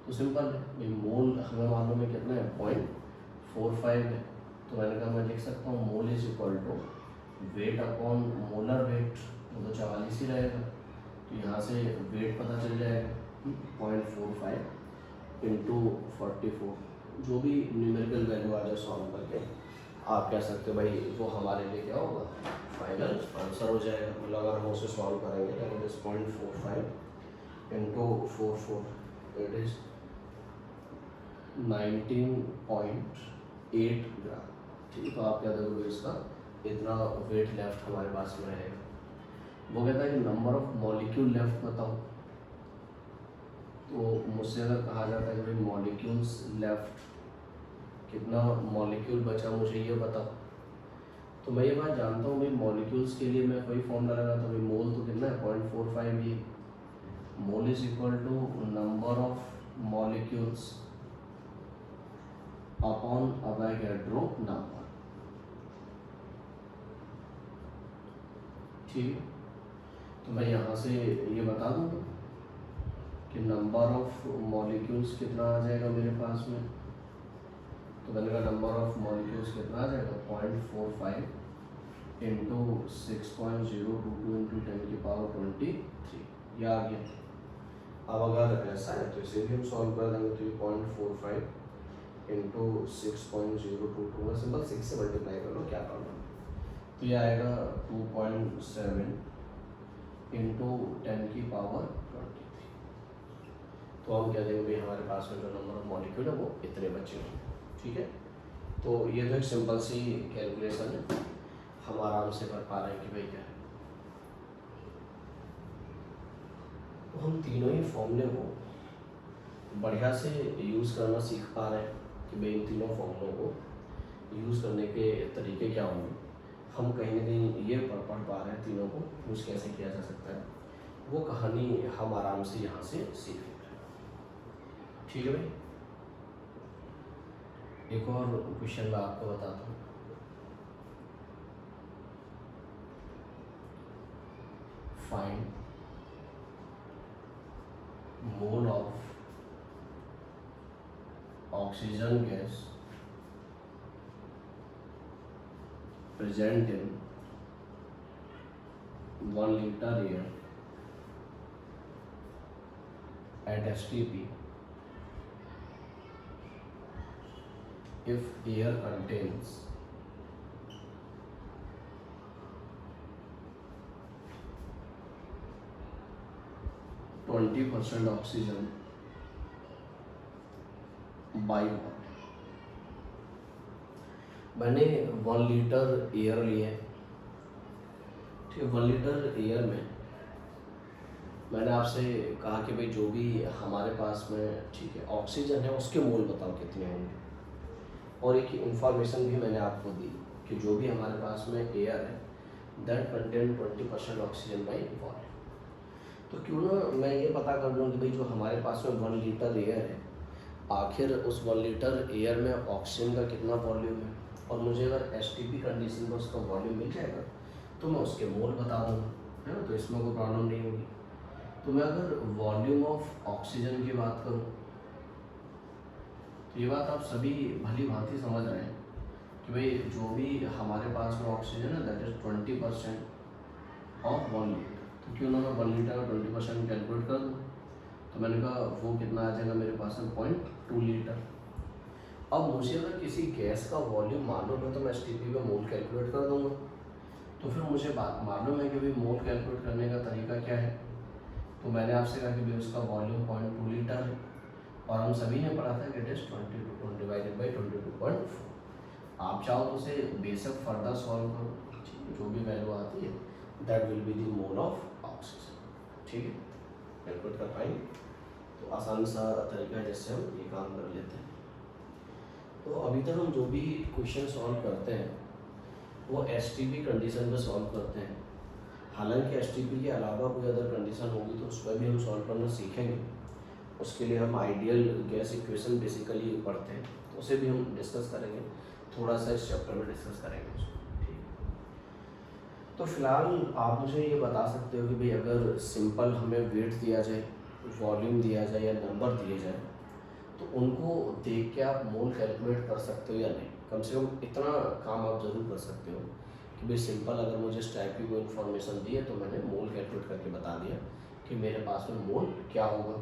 तो सिंपल है भाई मोल हमें मालूम है कितना है 0.45 है। तो मैंने कहा मैं लिख सकता हूँ mole is equal to weight upon molar weight, वो तो 44 ही रहेगा। तो यहाँ से वेट पता चल जाएगा 0.45 इंटू 44, जो भी न्यूमेरिकल वैल्यू आ जाए सॉल्व करके आप कह सकते हो भाई वो हमारे लिए क्या होगा फाइनल आंसर हो जाएगा। मतलब अगर हम उसे सॉल्व करेंगे तो it is 0.45 into 44, it is 19.8 ग्राम। ठीक है, तो आप क्या देखोगे इसका इतना वेट लेफ्ट हमारे पास में रहेगा। वो कहता है कि नंबर ऑफ मॉलिक्यूल लेफ्ट बताओ। तो मुझसे अगर कहा जाता है कि भाई मॉलिक्यूल्स लेफ्ट, कितना मॉलिक्यूल बचा मुझे ये बताओ, तो मैं ये बात जानता हूँ भाई मॉलिक्यूल्स के लिए मैं कोई फॉर्मूला लगाता हूँ। मोल तो कितना है 0.45, ये mole is equal to number of molecules upon Avogadro number. ठीक है, तो मैं यहाँ से ये बता दूँगा कि नंबर ऑफ मॉलिक्यूल्स कितना आ जाएगा मेरे पास में। तो मैंने कहा नंबर ऑफ मॉलिक्यूल्स कितना आ जाएगा 0.45 इंटू 6.022 इंटू 10⁻23, ये आ गया। अब अगर ऐसा है तो इसे भी हम सॉल्व कर देंगे। तो ये 0.45 इंटू 6.022 में सिंपल 6 से मल्टीप्लाई कर लो, क्या प्रॉब्लम। तो ये आएगा 2.7 इंटू 10⁻23। तो हम कह देंगे भाई हमारे पास में जो नंबर ऑफ मॉलिक्यूल है वो इतने बचे हैं। ठीक है, तो ये तो एक सिंपल सी कैलकुलेशन है, हम आराम से कर पा रहे हैं कि भाई क्या है। तो हम तीनों ही फॉर्मूले को बढ़िया से यूज़ करना सीख पा रहे हैं कि भाई इन तीनों फॉर्मूलों को यूज़ करने के तरीके क्या होंगे। हम कहीं ना कहीं ये पढ़ पा रहे हैं तीनों को यूज़ कैसे किया जा सकता है, वो कहानी हम आराम से यहाँ से सीख लेते हैं। ठीक है भाई, एक और क्वेश्चन मैं आपको बताता हूँ। Find mole of oxygen gas present in 1 liter air at STP if air contains 20% oxygen by water। मैंने 1 लीटर एयर लिया है। ठीक है, 1 लीटर एयर में मैंने आपसे कहा कि भाई जो भी हमारे पास में ठीक है ऑक्सीजन है उसके मोल बताओ कितने होंगे, और एक इंफॉर्मेशन भी मैंने आपको दी कि जो भी हमारे पास में एयर है that contain 20% oxygen by volume. तो क्यों ना मैं ये पता कर लूँ कि भाई जो हमारे पास में 1 लीटर एयर है, आखिर उस 1 लीटर एयर में ऑक्सीजन का कितना वॉल्यूम है, और मुझे अगर STP कंडीशन में उसका वॉल्यूम मिल जाएगा तो मैं उसके मोल बता दूँगा, है ना। तो इसमें कोई प्रॉब्लम नहीं होगी। तो मैं अगर वॉल्यूम ऑफ ऑक्सीजन की बात करूँ तो ये बात आप सभी भली भांति समझ रहे हैं कि भाई जो भी हमारे पास में ऑक्सीजन है दैट इज 20% ऑफ 1 लीटर। तो क्यों ना मैं 1 लीटर का 20% कैलकुलेट कर दूँ। तो मैंने कहा वो कितना आ जाएगा मेरे पास में 0.2 लीटर। अब मुझे अगर किसी गैस का वॉल्यूम मालूम है तो मैं STP में मोल कैलकुलेट कर दूँगा। तो फिर मुझे बात मालूम है कि भाई मोल कैलकुलेट करने का तरीका क्या है। तो मैंने आपसे कहा कि भाई उसका वॉल्यूम 0.2 लीटर है, और हम सभी ने पढ़ा था कि इट इज 22 डिवाइडेड बाई 22.4। आप चाहो तो उसे बेशक फर्दर सॉल्व करो, जो भी वैल्यू आती है that will be the mole of oxygen. ठीक है, कैलकुलेट कर पाएंगे तो आसान सा तरीका है जिससे हम ये काम कर लेते हैं। तो अभी तक हम जो भी क्वेश्चन सॉल्व करते हैं वो STP कंडीशन में सॉल्व करते हैं। हालांकि STP के अलावा कोई अदर कंडीशन होगी तो उस पर भी हम सॉल्व करना सीखेंगे। उसके लिए हम आइडियल गैस इक्वेशन बेसिकली पढ़ते हैं, तो उसे भी हम डिस्कस करेंगे, थोड़ा सा इस चैप्टर में डिस्कस करेंगे उसको। ठीक, तो फिलहाल आप मुझे ये बता सकते हो कि भाई अगर सिंपल हमें वेट दिया जाए, वॉल्यूम दिया जाए या नंबर दिए जाए तो उनको देख के आप मोल कैलकुलेट कर सकते हो या नहीं। कम से कम इतना काम आप ज़रूर कर सकते हो कि भाई सिंपल अगर मुझे इस टाइप की कोई इन्फॉर्मेशन दी है तो मैंने मोल कैलकुलेट करके बता दिया कि मेरे पास में मोल क्या होगा।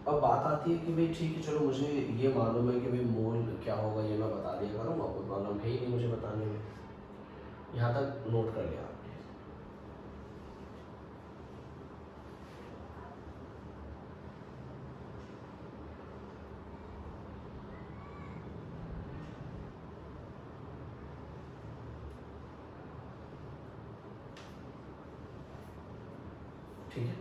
अब बात आती है कि भाई ठीक है चलो मुझे ये मालूम है कि भाई मोल क्या होगा, ये मैं बता दिया करूँगा, कोई प्रॉब्लम है ही नहीं मुझे बताने में। यहाँ तक नोट कर लिया आपने। ठीक है।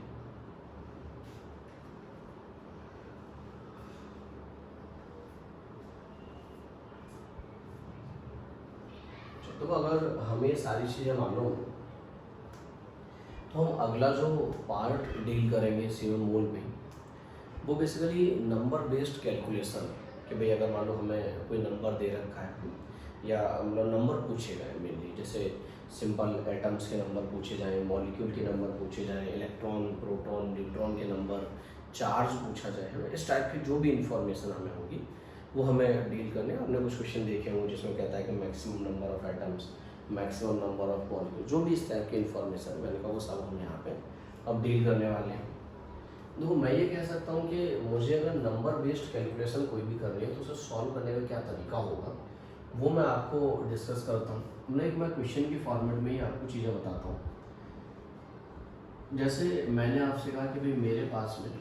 तो अगर हमें सारी चीज़ें मालूम, तो हम अगला जो पार्ट डील करेंगे सीओ मोल में, वो बेसिकली नंबर बेस्ड कैलकुलेशन है। कि भाई अगर मान लो हमें कोई नंबर दे रखा है या मतलब नंबर पूछे गए मेनली, जैसे सिंपल एटम्स के नंबर पूछे जाएँ, मॉलिक्यूल के नंबर पूछे जाएँ, इलेक्ट्रॉन, प्रोटॉन, न्यूट्रॉन के नंबर, चार्ज पूछा जाए, हमें इस टाइप की जो भी इंफॉर्मेशन हमें होगी वो हमें डील करने। हमने कुछ क्वेश्चन देखे होंगे जिसमें कहता है कि maximum number of atoms, maximum number of molecule, जो भी इस टाइप की इंफॉर्मेशन मैंने कहा वो सब हम यहाँ पे अब डील करने वाले हैं। देखो मैं ये कह सकता हूँ कि मुझे अगर नंबर बेस्ड कैलकुलेशन कोई भी करनी है तो उसे सॉल्व करने का क्या तरीका होगा वो मैं आपको डिस्कस करता हूँ। मैं क्वेश्चन की फॉर्मेट में ही आपको चीज़ें बताता हूँ। जैसे मैंने आपसे कहा कि भाई मेरे पास में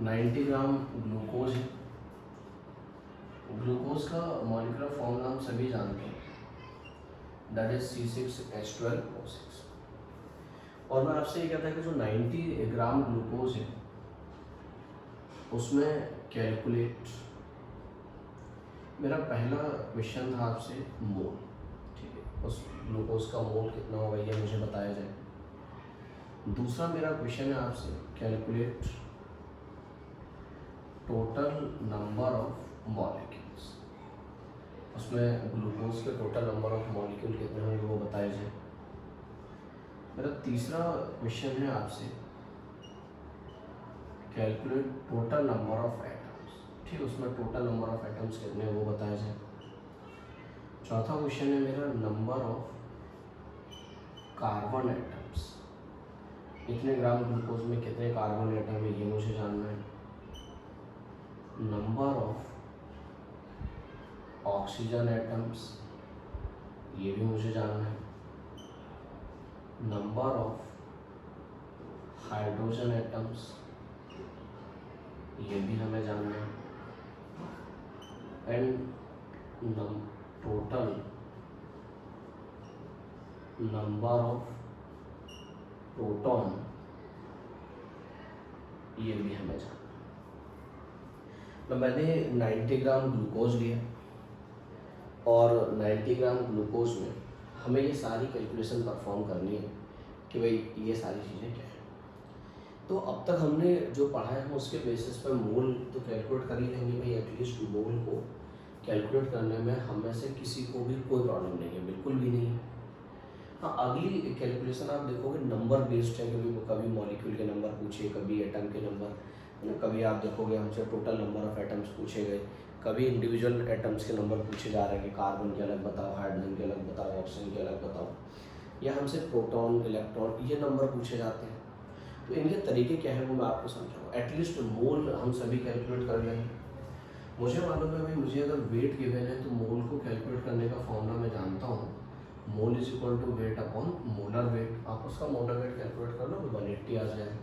90 ग्राम ग्लूकोज है। ग्लूकोज का मॉलिक्यूलर फॉर्मूला हम सभी जानते हैं, दैट इज C6H12O6। और मैं आपसे ये कहता है कि जो 90 ग्राम ग्लूकोज है उसमें कैलकुलेट, मेरा पहला क्वेश्चन था आपसे मोल, ठीक है, उस ग्लूकोज का मोल कितना होगा ये मुझे बताया जाए। दूसरा मेरा क्वेश्चन है आपसे calculate total number of molecules, उसमें ग्लूकोज के टोटल नंबर ऑफ मॉलिक्यूल कितने होंगे वो बताया जाए। मेरा तीसरा क्वेश्चन है आपसे calculate total number of atoms, ठीक है, उसमें टोटल नंबर ऑफ एटम्स कितने वो बताया जाए। चौथा क्वेश्चन है मेरा नंबर ऑफ कार्बन एटम्स, इतने ग्राम ग्लूकोज में कितने कार्बन एटम है ये मुझे जानना है। नंबर ऑफ ऑक्सीजन एटम्स ये भी मुझे जानना है। नंबर ऑफ हाइड्रोजन एटम्स ये भी हमें जानना है। And total number of proton ये भी हमें जानना है। तो मैंने 90 ग्राम ग्लूकोज लिया और 90 ग्राम ग्लूकोज में हमें ये सारी कैलकुलेशन परफॉर्म करनी है कि भाई ये सारी चीज़ें क्या है। तो अब तक हमने जो पढ़ा है हम उसके बेसिस पर मोल तो कैलकुलेट कर ही लेंगे भाई। एटलीस्ट मोल को कैलकुलेट करने में हम में से किसी को भी कोई प्रॉब्लम नहीं है, बिल्कुल भी नहीं है। हाँ, अगली कैलकुलेशन आप देखोगे नंबर बेस्ड है, कभी मॉलिक्यूल के नंबर पूछे, कभी एटम के नंबर, कभी आप देखोगे हमसे टोटल नंबर ऑफ एटम्स पूछे गए, कभी इंडिविजुअल एटम्स के नंबर पूछे जा रहे हैं कि कार्बन के अलग बताओ, हाइड्रोजन के अलग बताओ, ऑक्सीजन के अलग बताओ, या हमसे प्रोटॉन, इलेक्ट्रॉन ये नंबर पूछे जाते हैं। तो इनके तरीके क्या है वो मैं आपको समझाऊँ। एटलीस्ट मोल हम सभी कैलकुलेट कर लेंगे। मुझे मालूम है भाई, मुझे अगर वेट गिवन है तो मोल को कैलकुलेट करने का फॉर्मूला मैं जानता हूँ, mole is equal to weight upon molar weight. आप उसका मोलर वेट कैलकुलेट कर लो तो 180 आ जाएगा।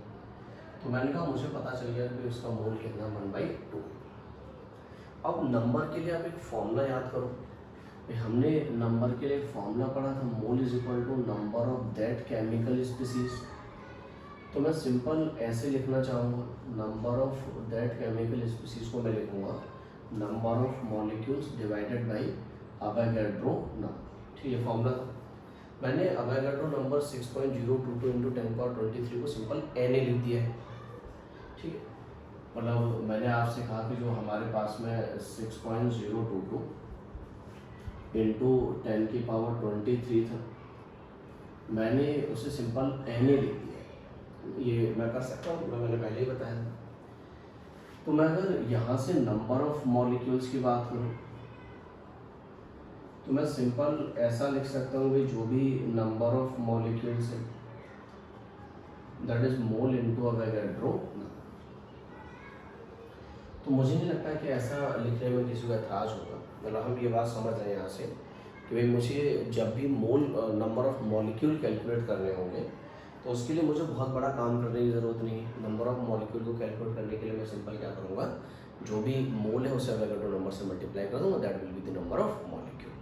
तो मैंने कहा मुझे पता चल गया कि इसका मोल कितना 1/2। अब नंबर के लिए आप एक फॉर्मूला याद करो। हमने नंबर के लिए एक फॉर्मूला पढ़ा था, mole is equal to number of that chemical species. तो मैं सिंपल ऐसे लिखना चाहूँगा, number of that chemical species को मैं लिखूँगा number of molecules divided by Avogadro number. ठीक है, फॉर्मूला था। मैंने अवोगाड्रो नंबर 6.022 × 10⁻23 को सिंपल Na लिख दिया है। ठीक है, मतलब मैंने आपसे कहा कि जो हमारे पास में 6.022 × 10⁻23 था, मैंने उसे सिंपल Na लिख दिया। ये मैं कर सकता हूँ, मैंने पहले ही बताया था। तो मैं अगर यहाँ से नंबर ऑफ मॉलिक्यूल्स की बात करूँ तो मैं सिंपल ऐसा लिख सकता हूँ कि जो भी नंबर ऑफ मॉलिक्यूल्स है that is mole into Avogadro. तो मुझे नहीं लगता कि ऐसा लिखने में किसी को एतराज़ होगा। मतलब हम ये बात समझ रहे हैं यहाँ से कि भाई मुझे जब भी मोल नंबर ऑफ मॉलिक्यूल कैलकुलेट करने होंगे तो उसके लिए मुझे बहुत बड़ा काम करने की ज़रूरत नहीं है। नंबर ऑफ मॉलिक्यूल को कैलकुलेट करने के लिए मैं सिंपल क्या करूँगा, जो भी मोल है उसे अवोगाड्रो नंबर से मल्टीप्लाई कर दूँगा, that will be the number of molecule.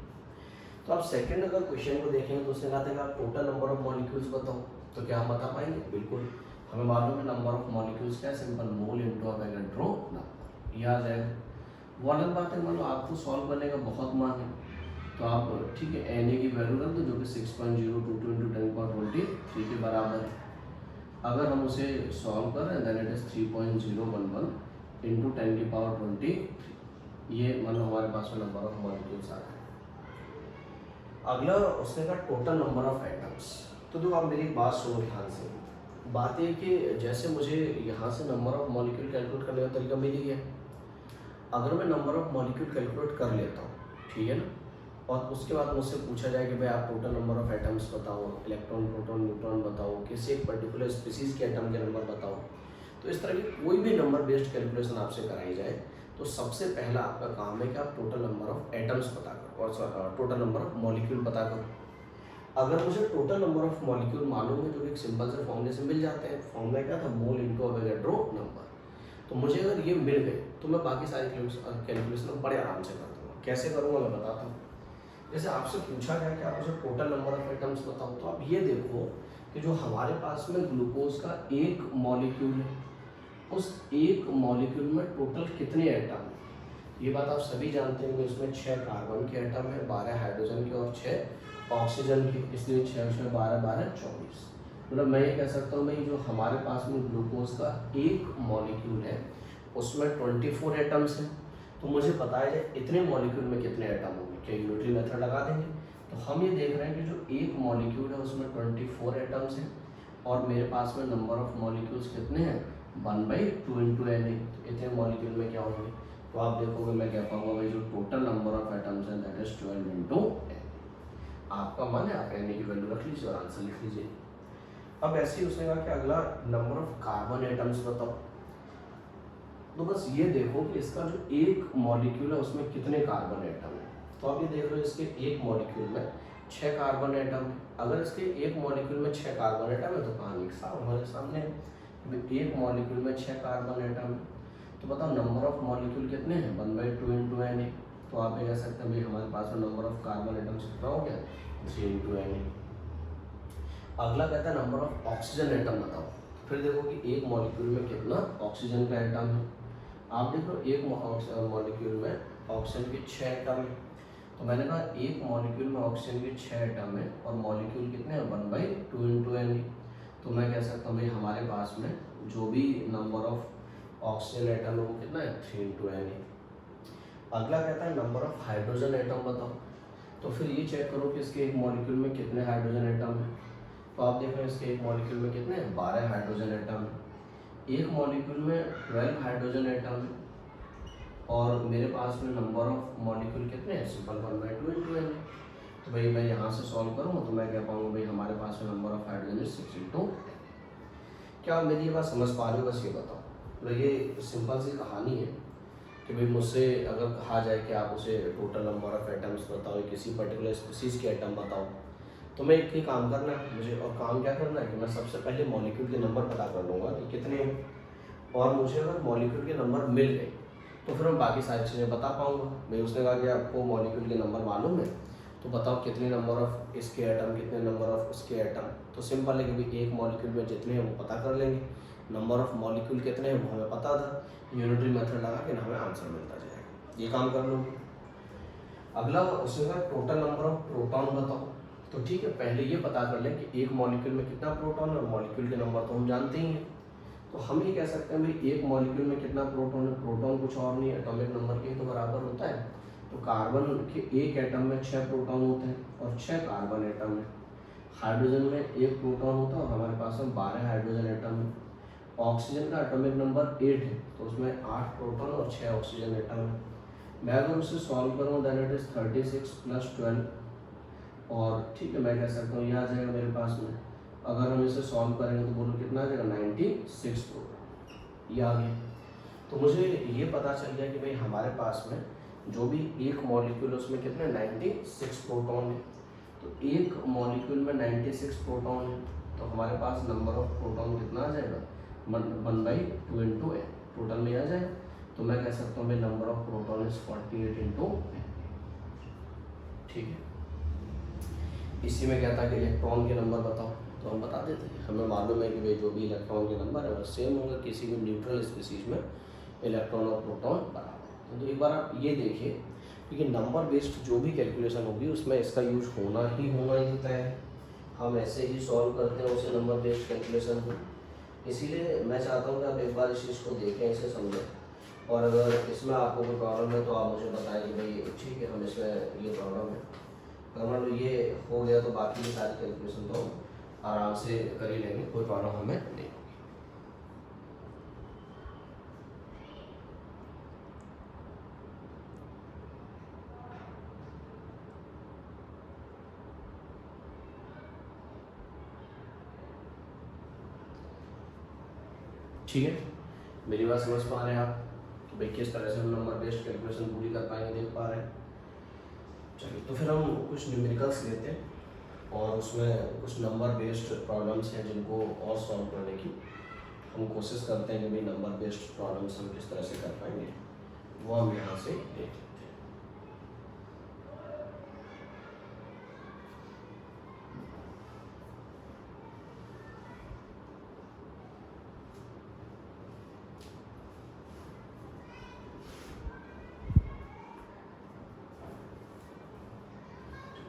तो आप सेकंड अगर क्वेश्चन को देखेंगे तो उसने कहा था कि आप टोटल नंबर ऑफ मॉलिक्यूल्स बताओ। तो क्या हम बता पाएंगे? बिल्कुल, हमें मालूम है नंबर ऑफ मॉलिक्यूल्स क्या है, simple mole into Avogadro number, ये आ जाएगा। वो अलग बात है, मान लो आपको सॉल्व करने का बहुत मन है तो आप ठीक है एन ए की वैल्यू रख दो जो कि 6.022 इंटू 10⁻23 के बराबर है। अगर हम उसे सॉल्व कर रहे हैं देन इट इज 3.011 इंटू 10⁻23, ये मतलब हमारे पास में नंबर ऑफ मॉलिक्यूल्स आ रहा है। अगला उसने कहा टोटल नंबर ऑफ एटम्स। तो देखो आप मेरी बात सुनो ध्यान से। बात ये कि जैसे मुझे यहाँ से नंबर ऑफ मॉलिक्यूल कैलकुलेट करने का तरीका मिल ही गया, अगर मैं नंबर ऑफ मॉलिक्यूल कैलकुलेट कर लेता हूँ, ठीक है ना, और उसके बाद मुझसे पूछा जाए कि भाई आप टोटल नंबर ऑफ एटम्स बताओ, इलेक्ट्रॉन प्रोटॉन न्यूट्रॉन बताओ, किसी एक पर्टिकुलर स्पीसीज के एटम के नंबर बताओ, तो इस तरह की कोई भी नंबर बेस्ड कैलकुलेशन आपसे कराई जाए तो सबसे पहला आपका काम है कि आप टोटल नंबर ऑफ एटम्स पता करो और टोटल नंबर ऑफ मॉलिक्यूल पता करो। अगर मुझे टोटल नंबर ऑफ मॉलिक्यूल मालूम है जो एक सिंपल से फॉर्मूले से मिल जाते हैं, फॉर्मूला क्या था, मोल इनटू अवोगाड्रो नंबर, तो मुझे अगर ये मिल गए तो मैं बाकी सारी कैलकुलेशन बड़े आराम से कर दूँगा। कैसे करूँगा मैं बताता हूँ। जैसे आपसे पूछा गया कि आप मुझे टोटल नंबर ऑफ एटम्स बताओ, तो आप ये देखो कि जो हमारे पास में ग्लूकोज का एक मॉलिक्यूल है, उस एक मॉलिक्यूल में टोटल कितने एटम हैं। ये बात आप सभी जानते हैं कि उसमें 6 कार्बन के एटम है, 12 हाइड्रोजन के और 6 ऑक्सीजन के, इसलिए 6 6 12 12 24। मतलब मैं ये कह सकता हूँ भाई जो हमारे पास में ग्लूकोज का एक मॉलिक्यूल है उसमें 24 एटम्स हैं। तो मुझे बताया जाए इतने मॉलिक्यूल में कितने एटम होंगे, क्या यूनिटरी मेथड लगा देंगे। तो हम ये देख रहे हैं कि जो एक मॉलिक्यूल है उसमें 24 एटम्स हैं और मेरे पास में नंबर ऑफ मॉलिक्यूल्स कितने हैं, 1/2 इंटू एन ए। इतने मॉलिक्यूल में क्या होंगे, तो आप देखोगे मैं क्या पाऊंगा भाई जो टोटल नंबर ऑफ एटम्स हैं दैट इज 12 इंटू एन। आपका मन है आप एन ए की वैल्यू रख लीजिए और आंसर लिख लीजिए। अब ऐसे ही उसने कहा कि अगला नंबर ऑफ कार्बन एटम्स बताओ। तो बस ये देखो कि इसका जो एक मॉलिक्यूल है उसमें कितने कार्बन एटम है। तो आप ये देख रहे हो इसके एक मॉलिक्यूल में 6 कार्बन एटम है। अगर इसके एक मॉलिक्यूल में 6 कार्बन एटम है तो कहानी साफ हमारे सामने है, एक मॉलिक्यूल में 6 कार्बन एटम है। तो बताओ नंबर ऑफ मॉलिक्यूल कितने हैं, 1/2 इंटू एन ए। तो आप ये कह सकते हैं भाई हमारे पास में नंबर ऑफ कार्बन एटम्स कितना हो गया, 3 इंटू एन ए। अगला कहता है नंबर ऑफ ऑक्सीजन एटम बताओ। फिर देखो कि एक मॉलिक्यूल में कितना ऑक्सीजन का एटम है। आप देखो एक मॉलिक्यूल में ऑक्सीजन के 6 एटम है। तो मैंने कहा एक मॉलिक्यूल में ऑक्सीजन के 6 एटम है और मॉलिक्यूल कितने हैं, 1/2 इंटू एन ए। तो मैं कह सकता हूँ भाई हमारे पास में जो भी नंबर ऑफ ऑक्सीजन एटम है वो कितना है, 3 इंटू एन ए। अगला कहता है नंबर ऑफ हाइड्रोजन एटम बताओ। तो फिर ये चेक करो कि इसके एक मॉलिक्यूल में कितने हाइड्रोजन एटम है। तो आप देख रहे हैं इसके एक मॉलिक्यूल में कितने हैं, 12 हाइड्रोजन एटम है। एक मॉलिक्यूल में 12 हाइड्रोजन एटम है और मेरे पास में नंबर ऑफ मॉलिक्यूल कितने हैं, सिंपल 1/2 इंटू एन। तो भाई मैं यहाँ से सॉल्व करूँ तो मैं कह पाऊँगा भाई हमारे पास में नंबर ऑफ हाइड्रोजन 6 इंटू। क्या आप मेरी ये बात समझ पा रहे हो, बस ये बताओ। तो ये सिंपल सी कहानी है कि भाई मुझसे अगर कहा जाए कि आप उसे टोटल नंबर ऑफ एटम्स बताओ, किसी पर्टिकुलर स्पीसीज के एटम बताओ, तो मैं एक ही काम करना है मुझे। और काम क्या करना है कि मैं सबसे पहले मॉलिक्यूल के नंबर पता कर लूँगा कि कितने हैं, और मुझे अगर मॉलिक्यूल के नंबर मिल गए तो फिर मैं बाकी सारी चीज़ें बता पाऊँगा। भाई उसने कहा कि आपको मॉलिक्यूल के नंबर मालूम है तो बताओ कितने नंबर ऑफ इसके एटम, कितने नंबर ऑफ उसके एटम। तो सिंपल है कि भाई एक मॉलिक्यूल में जितने हैं वो पता कर लेंगे, नंबर ऑफ मॉलिक्यूल कितने हैं वो हमें पता था, यूनिटरी मेथड लगा के हमें आंसर मिलता जाएगा। ये काम कर लो। अगला उसने कहा टोटल नंबर ऑफ प्रोटॉन बताओ। तो ठीक है, पहले ये पता कर लें कि एक मॉलिक्यूल में कितना प्रोटॉन है, और मॉलिक्यूल के नंबर तो हम जानते ही हैं। तो हम ये कह सकते हैं भाई एक मॉलिक्यूल में कितना प्रोटॉन है, प्रोटॉन कुछ और नहीं एटॉमिक नंबर के तो बराबर होता है। तो कार्बन के एक एटम में 6 प्रोटॉन होते हैं और 6 कार्बन एटम है। हाइड्रोजन में एक प्रोटॉन होता है और हमारे पास में 12 हाइड्रोजन एटम है। ऑक्सीजन का एटॉमिक नंबर 8 है तो उसमें 8 प्रोटॉन और 6 ऑक्सीजन एटम है। मैं अगर उसे सॉल्व करूँ देन इट इज 36 + 12 और ठीक है मैं कह सकता हूँ ये आ जाएगा मेरे पास में। अगर हम इसे सॉल्व करेंगे तो बोलो कितना आ जाएगा, 96 प्रोटॉन। ये आ गया। तो मुझे ये पता चल गया कि भाई हमारे पास में जो भी एक मॉलिक्यूल है उसमें कितने 96 प्रोटॉन है। तो एक मॉलिक्यूल में 96 प्रोटॉन है तो हमारे पास नंबर ऑफ प्रोटॉन कितना आ जाएगा, 1/2 इंटू एन। टोटल में आ जाएगा। तो मैं कह सकता हूँ भाई number of proton is 48 into N. ठीक है। इसी में क्या था कि इलेक्ट्रॉन के नंबर बताओ। तो हम बता देते हैं, हमें मालूम है कि भाई जो भी इलेक्ट्रॉन के नंबर है वो सेम होंगे किसी भी न्यूट्रल स्पीसीज में इलेक्ट्रॉन और प्रोटॉन बराबर है। तो एक बार आप ये देखिए, क्योंकि नंबर बेस्ड जो भी कैलकुलेशन होगी उसमें इसका यूज होना ही होता है। हम ऐसे ही सॉल्व करते हैं उसे नंबर बेस्ड कैलकुलेशन को, इसीलिए मैं चाहता हूँ कि आप एक बार इस चीज़ को देखें, इसे समझें, और अगर इसमें आपको कोई प्रॉब्लम है तो आप मुझे बताएं कि भाई ठीक है हम इसमें ये प्रॉब्लम है। अगर मान लो ये हो गया तो बाकी की सारी कैलकुलेशन तो हम आराम से कर ही लेंगे, कोई प्रॉब्लम हमें नहीं। ठीक है, मेरी बात समझ पा रहे हैं आप कि भाई किस तरह से हम नंबर बेस्ड कैलकुलेशन पूरी कर पाएंगे, देख पा रहे हैं। चलिए, तो फिर हम कुछ न्यूमेरिकल्स लेते हैं और उसमें कुछ नंबर बेस्ड प्रॉब्लम्स हैं जिनको और सॉल्व करने की हम कोशिश करते हैं कि भाई नंबर बेस्ड प्रॉब्लम्स हम किस तरह से कर पाएंगे, वो हम यहाँ से देख लेते हैं।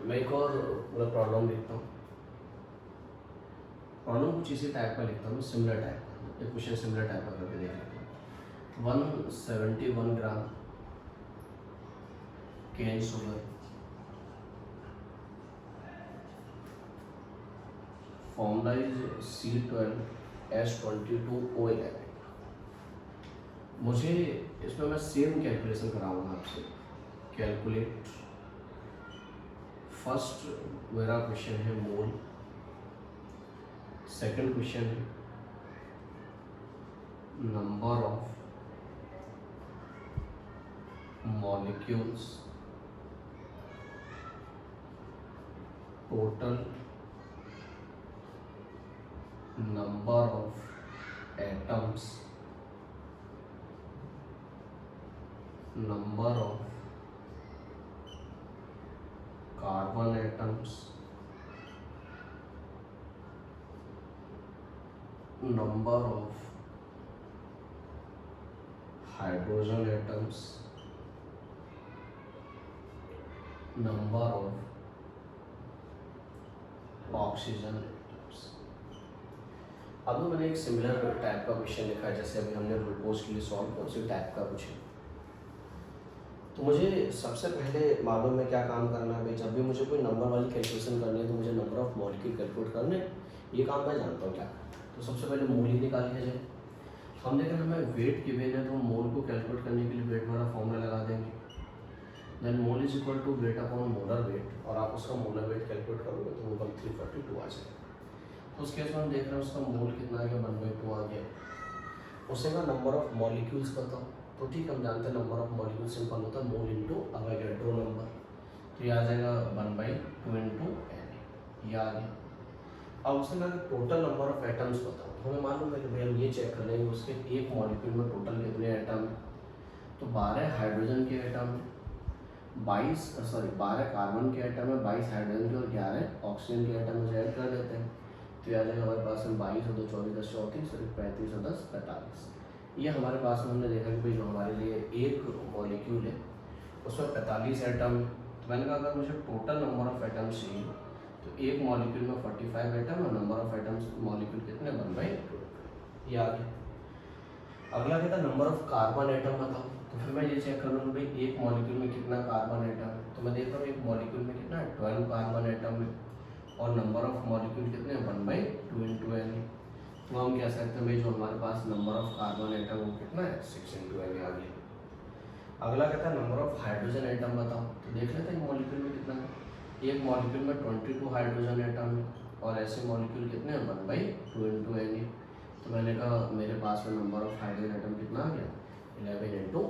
मैं एक और मतलब प्रॉब्लम लिखता हूँ, प्रॉब्लम कुछ इसी टाइप का लिखता हूँ, सिमिलर टाइप का, एक क्वेश्चन सिमिलर टाइप का करके देख लेते हैं। 171 gram cane sugar formula is C12H22O11। मुझे इसमें मैं सेम कैलकुलेशन कराऊंगा आपसे। कैलकुलेट, फर्स्ट मेरा क्वेश्चन है मोल, सेकंड क्वेश्चन है number of molecules, total number of atoms, number of carbon atoms, number of hydrogen atoms, number of oxygen atoms. अब मैंने एक सिमिलर टाइप का क्वेश्चन लिखा है, जैसे अभी हमने ग्लूकोज के लिए सॉल्व किया उसी टाइप का कुछ है। तो मुझे सबसे पहले मालूम है क्या काम करना है भाई, जब भी मुझे कोई नंबर वाली कैलकुलेशन करनी है तो मुझे नंबर ऑफ मॉलिक्यूल कैलकुलेट करने, ये काम मैं जानता हूँ क्या। तो सबसे पहले मोल ही निकाल लिया जाए। हम देखें हमें वेट गिवन है तो मोल को कैलकुलेट करने के लिए वेट वाला फॉर्मूला लगा देंगे। Then mole is equal to weight upon molar weight, और आप उसका मोलर वेट कैलकुलेट करोगे तो वो 1342 आ जाएगा। तो उस केस में हम देख रहे हैं उसका मोल कितना आ गया, 1/2 आ गया। उसे ना नंबर ऑफ मॉलिक्यूल्स बताओ, तो ठीक हम जानते हैं नंबर ऑफ मॉलिक्यूल सिंपल होता है मोल इंटू अवोगाड्रो नंबर, तो ये आ जाएगा 1/2 इंटू n, ये आ गया। अब उसने कहा टोटल नंबर ऑफ एटम्स बताओ, तो हमें मालूम है कि भाई हम ये चेक कर लेंगे उसके एक मॉलिक्यूल में टोटल कितने एटम है। तो 12 हाइड्रोजन के एटम है, 12 कार्बन के एटम है, 22 हाइड्रोजन के और 11 ऑक्सीजन के एटम में ऐड कर देते हैं। तो आ जाएगा हमारे पास में 22 और 2 24 10 34 और 35 और 10 45। ये हमारे पास में हमने देखा कि भाई जो हमारे लिए एक मॉलिक्यूल है उसमें 45 एटम। तो मैंने कहा अगर मुझे टोटल नंबर ऑफ एटम्स चाहिए तो एक मॉलिक्यूल में 45 एटम और नंबर ऑफ एटम्स मॉलिक्यूल कितने 1/2, ये आ गया। अगला कहता है नंबर ऑफ कार्बन एटम बताओ, तो फिर मैं ये चेक कर लूँगा भाई एक मॉलिक्यूल में कितना कार्बन एटम है। तो मैं देख रहा हूँ एक मॉलिक्यूल में कितना है 12 कार्बन एटम है और नंबर ऑफ मॉलिक्यूल कितने 1/2 इंटू n। तो हम कह सकते हैं भाई जो हमारे पास नंबर ऑफ कार्बन एटम वो कितना है 6 इंटू n आ गया। अगला कहता है नंबर ऑफ हाइड्रोजन एटम बताओ, तो देख लेते हैं मॉलिक्यूल में कितना है। एक मॉलिक्यूल में 22 हाइड्रोजन एटम है और ऐसे मॉलिक्यूल कितने हैं 1/2 इंटू n। तो मैंने कहा मेरे पास में नंबर ऑफ हाइड्रोजन एटम कितना आ गया 11 इंटू n।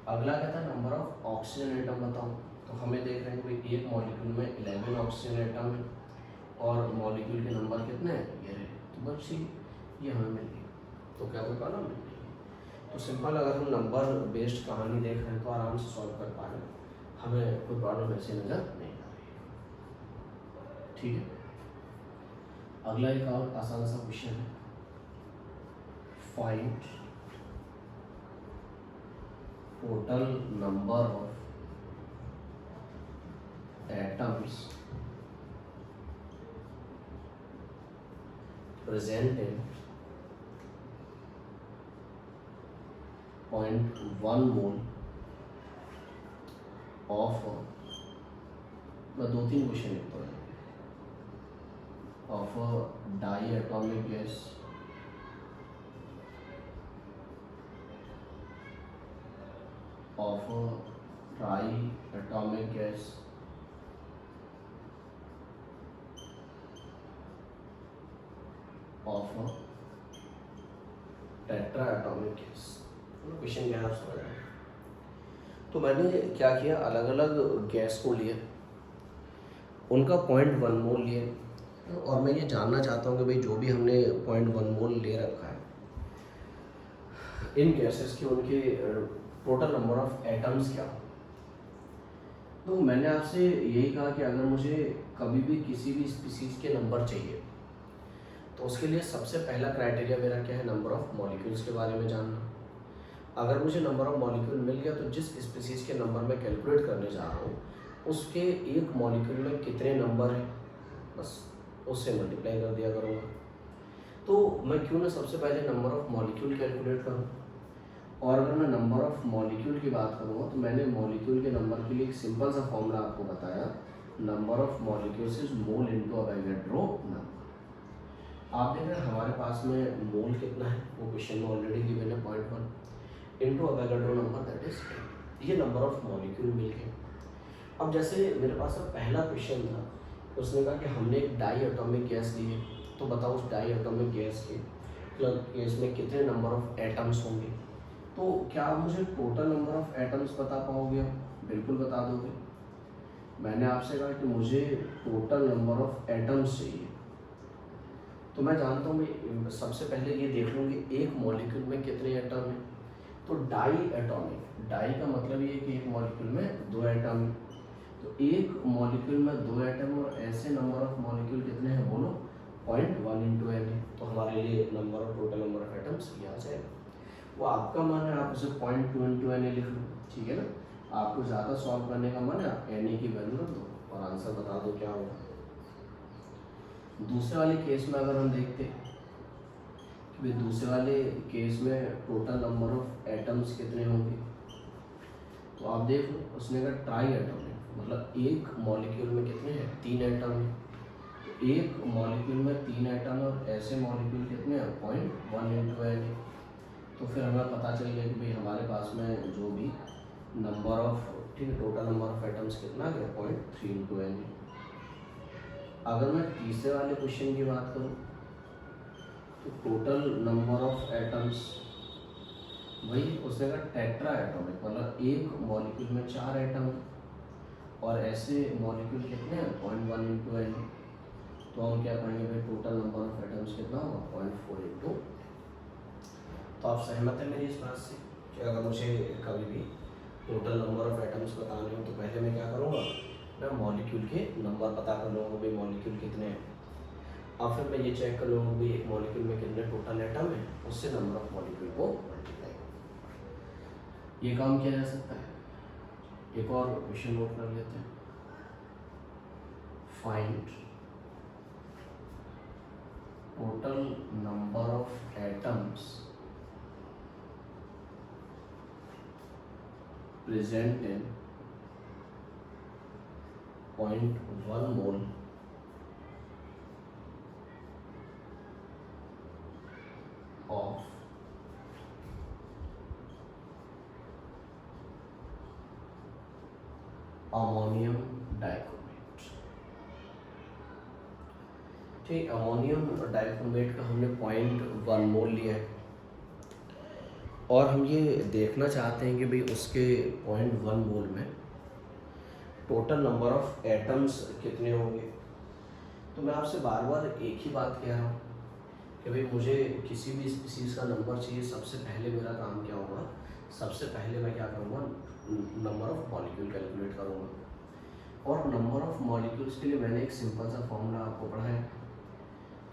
अगला कहता है नंबर ऑफ ऑक्सीजन एटम बताओ, तो हमें देख रहे हैं कि एक मॉलिक्यूल में 11 ऑक्सीजन एटम है और मॉलिक्यूल के नंबर कितने हैं ये रहे। तो बस ये हमें मिल गई, तो क्या कोई प्रॉब्लम नहीं। तो सिंपल अगर हम नंबर बेस्ड कहानी देख रहे हैं तो आराम से सॉल्व कर पा रहे हैं, हमें कोई प्रॉब्लम ऐसे नज़र नहीं आ रही है। ठीक है, अगला एक और आसान सा क्वेश्चन है, find total number of atoms present in 0.1 mole of, मैं 2-3 क्वेश्चन लिखता हूँ, of a di atomic gas of a tri atomic gas of a tetra atomic gas. Question क्या है आप समझ रहे हैं। तो मैंने क्या किया, अलग अलग गैस को लिए, उनका 0.1 मोल लिए, और मैं ये जानना चाहता हूँ कि भाई जो भी हमने 0.1 मोल ले रखा है इन गैसेस के, उनके टोटल नंबर ऑफ एटम्स क्या हो। तो मैंने आपसे यही कहा कि अगर मुझे कभी भी किसी भी स्पीसीज के नंबर चाहिए तो उसके लिए सबसे पहला क्राइटेरिया मेरा क्या है, नंबर ऑफ मॉलिक्यूल्स के बारे में जानना। अगर मुझे नंबर ऑफ मॉलिक्यूल मिल गया तो जिस स्पीसीज के नंबर मैं कैलकुलेट करने जा रहा हूँ उसके एक मॉलिक्यूल में कितने नंबर हैं, बस उससे मल्टीप्लाई कर दिया करूँगा। तो मैं क्यों ना सबसे पहले नंबर ऑफ मॉलिक्यूल कैलकुलेट करूँ, और अगर मैं नंबर ऑफ मॉलिक्यूल की बात करूँगा तो मैंने मॉलिक्यूल के नंबर के लिए एक सिंपल सा फॉर्मूला आपको बताया, number of molecules is mole into Avogadro number. आप देख रहे हैं हमारे पास में मोल कितना है, वो क्वेश्चन में ऑलरेडी गिवन है 0.1 into Avogadro number that is 10। ये नंबर ऑफ मॉलिक्यूल मिल गए। अब जैसे मेरे पास अब पहला क्वेश्चन था, उसने कहा कि हमने एक डाई एटॉमिक गैस ली है, तो बताओ उस डाई एटॉमिक गैस के गैस में कितने नंबर ऑफ एटम्स होंगे। तो क्या आप मुझे टोटल नंबर ऑफ एटम्स बता पाओगे? बिल्कुल बता दोगे। मैंने आपसे कहा कि मुझे टोटल नंबर ऑफ एटम्स चाहिए, तो मैं जानता हूँ मैं सबसे पहले ये देख लूँगी एक मॉलिक्यूल में कितने एटम हैं। तो डाई एटॉमिक, डाई का मतलब ये है कि एक मॉलिक्यूल में 2 एटम है, तो एक मॉलिक्यूल में 2 एटम, और ऐसे नंबर ऑफ मॉलिक्यूल कितने हैं बोलो, 0.1 इंटू एन है। तो हमारे लिए number of total number of atoms ये आ जाएगा। वो आपका मन है आप उसे 0.2 इंटू एन लिख लो, ठीक है ना। आपको ज़्यादा सॉल्व करने का मन है, आप एन की वैल्यू रख दो और आंसर बता दो क्या होगा। दूसरे वाले केस में अगर हम देखते कि दूसरे वाले केस में टोटल नंबर ऑफ एटम्स कितने होंगे, तो आप देख लो उसने कहा ट्राई एटॉमिक, मतलब एक मॉलिक्यूल में कितने हैं, 3 एटम हैं। तो एक मॉलिक्यूल में 3 एटम और ऐसे मॉलिक्यूल कितने हैं, 0.1 इंटू एन। तो फिर हमें पता चल गया कि भाई हमारे पास में जो भी नंबर ऑफ, ठीक है, टोटल नंबर ऑफ एटम्स कितना आ गया, 0.3 इंटू एन। अगर मैं तीसरे वाले क्वेश्चन की बात करूं तो टोटल नंबर ऑफ एटम्स, वही उसने कहा टेट्रा एटॉमिक, मतलब एक मॉलिक्यूल में 4 एटम और ऐसे मॉलिक्यूल कितने हैं, 0.1 इंटू एन। तो हम क्या करेंगे भाई, टोटल नंबर ऑफ एटम्स कितना होगा, 0.4 इंटू। तो आप सहमत हैं मेरी इस बात से कि अगर मुझे कभी भी टोटल नंबर ऑफ एटम्स बताने हो तो पहले मैं क्या करूँगा, मैं मॉलिक्यूल के नंबर पता कर लूँगा भाई मॉलिक्यूल कितने हैं, और फिर मैं ये चेक कर लूँगा भाई एक मॉलिक्यूल में कितने टोटल एटम है, उससे नंबर ऑफ मॉलिक्यूल को मल्टीप्लाई। ये काम किया जा सकता है। एक और क्वेश्चन नोट कर लेते हैं, find total number of atoms present in 0.1 mole of ammonium dichromate. ठीक, अमोनियम डाइक्रोमेट का हमने 0.1 मोल लिया है और हम ये देखना चाहते हैं कि भाई उसके 0.1 मोल में टोटल नंबर ऑफ एटम्स कितने होंगे। तो मैं आपसे बार बार एक ही बात कह रहा हूँ कि भाई मुझे किसी भी स्पीसीज का नंबर चाहिए, सबसे पहले मेरा काम क्या होगा, सबसे पहले मैं क्या करूँगा, नंबर ऑफ मॉलिक्यूल कैलकुलेट करूँगा। और नंबर ऑफ मॉलिक्यूल्स के लिए मैंने एक सिंपल सा फॉर्मूला आपको पढ़ाया,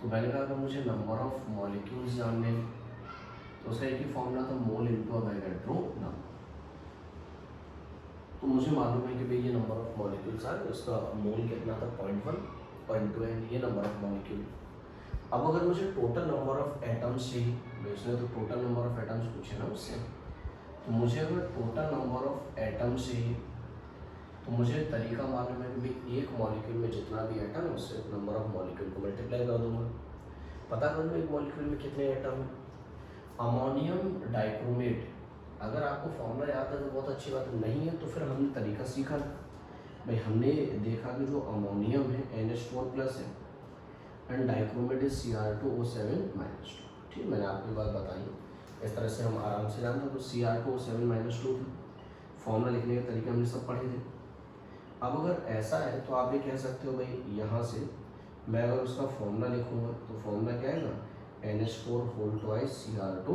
तो मैंने कहा अगर मुझे नंबर ऑफ मॉलिक्यूल्स जानने हैं तो उसका एक ही फॉर्मूला था मोल इंटू अवोगाड्रो नंबर। तो मुझे मालूम है कि भाई ये नंबर ऑफ मॉलिक्यूल्स आ, उसका मोल कितना था 0.1, 0.2 एंड ये नंबर ऑफ मॉलिक्यूल। अब अगर मुझे टोटल नंबर ऑफ एटम्स चाहिए, उसने तो टोटल नंबर ऑफ एटम्स पूछे ना उससे, तो मुझे अगर टोटल नंबर ऑफ एटम्स चाहिए तो मुझे तरीका मालूम है कि भाई एक मॉलिक्यूल में जितना भी एटम है उससे नंबर ऑफ मॉलिक्यूल को मल्टीप्लाई कर दूंगा। पता कर लो एक मॉलिक्यूल में कितने एटम है। अमोनियम डाइक्रोमेट, अगर आपको फॉर्मूला याद है तो बहुत अच्छी बात है, नहीं है तो फिर हमने तरीका सीखा भाई। हमने देखा कि जो अमोनियम है NH4+ है एंड डाइक्रोमेट इज Cr2O7-2। ठीक, मैंने आपको बात बताई, इस तरह से हम आराम से जानते हैं। तो Cr2O7-2 था, फॉर्मूला लिखने के तरीके हमने सब पढ़े थे। अब अगर ऐसा है तो आप ये कह सकते हो भाई यहाँ से मैं अगर उसका फॉर्मूला लिखूँगा तो फॉर्मूला क्या आएगा NH4 Cr2।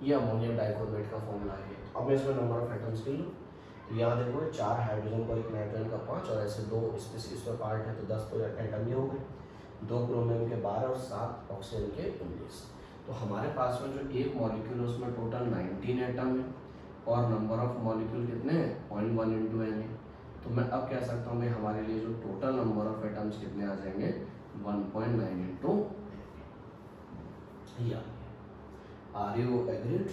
ये अमोनियम डाइक्रोमेट का फॉर्मूला है। अब मैं इसमें नंबर ऑफ एटम्स गिन लूँ तो यहाँ देखो 4 हाइड्रोजन का, 1 नाइट्रोजन का 5 और ऐसे 2 स्पीसीज में पार्ट है तो 10 तो एटम ये हो गए, 2 क्रोमियम के 12 और 7 ऑक्सीजन के 19। तो हमारे पास में जो एक मॉलिक्यूल है उसमें टोटल 19 एटम है और नंबर ऑफ मॉलिक्यूल कितने हैं 0.1 इंटू एन है। तो मैं अब कह सकता हूँ भाई हमारे लिए जो टोटल नंबर ऑफ एटम्स कितने आ जाएंगे 1.9 इंटू। Are you agreed?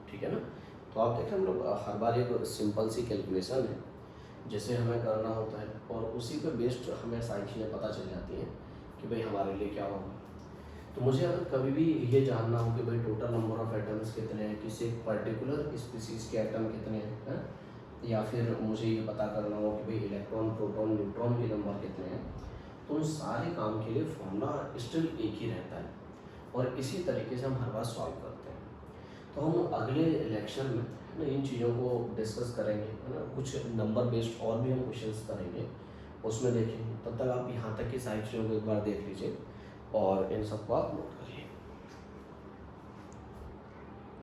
ठीक है ना। तो आप देखें हम लोग हर बार एक सिंपल सी कैलकुलेशन है जैसे हमें करना होता है और उसी पे बेस्ड हमें सारी चीज़ें पता चल जाती हैं कि भाई हमारे लिए क्या होगा। तो मुझे अगर कभी भी ये जानना हो कि भाई टोटल नंबर ऑफ एटम्स कितने हैं, किसी एक पर्टिकुलर स्पीसीज के एटम कितने हैं, या फिर मुझे ये पता करना हो कि भाई इलेक्ट्रॉन प्रोटॉन न्यूट्रॉन के नंबर कितने हैं, तो उन सारे काम के लिए फॉर्मूला स्टिल एक ही रहता है और इसी तरीके से हम हर बार सॉल्व करते हैं। तो हम अगले लेक्चर में ना इन चीज़ों को डिस्कस करेंगे, है ना। कुछ नंबर बेस्ड और भी हम क्वेश्चंस करेंगे, उसमें देखेंगे। तब तक आप यहाँ तक की सारी चीज़ों को एक बार देख लीजिए और इन सबको आप नोट करिए।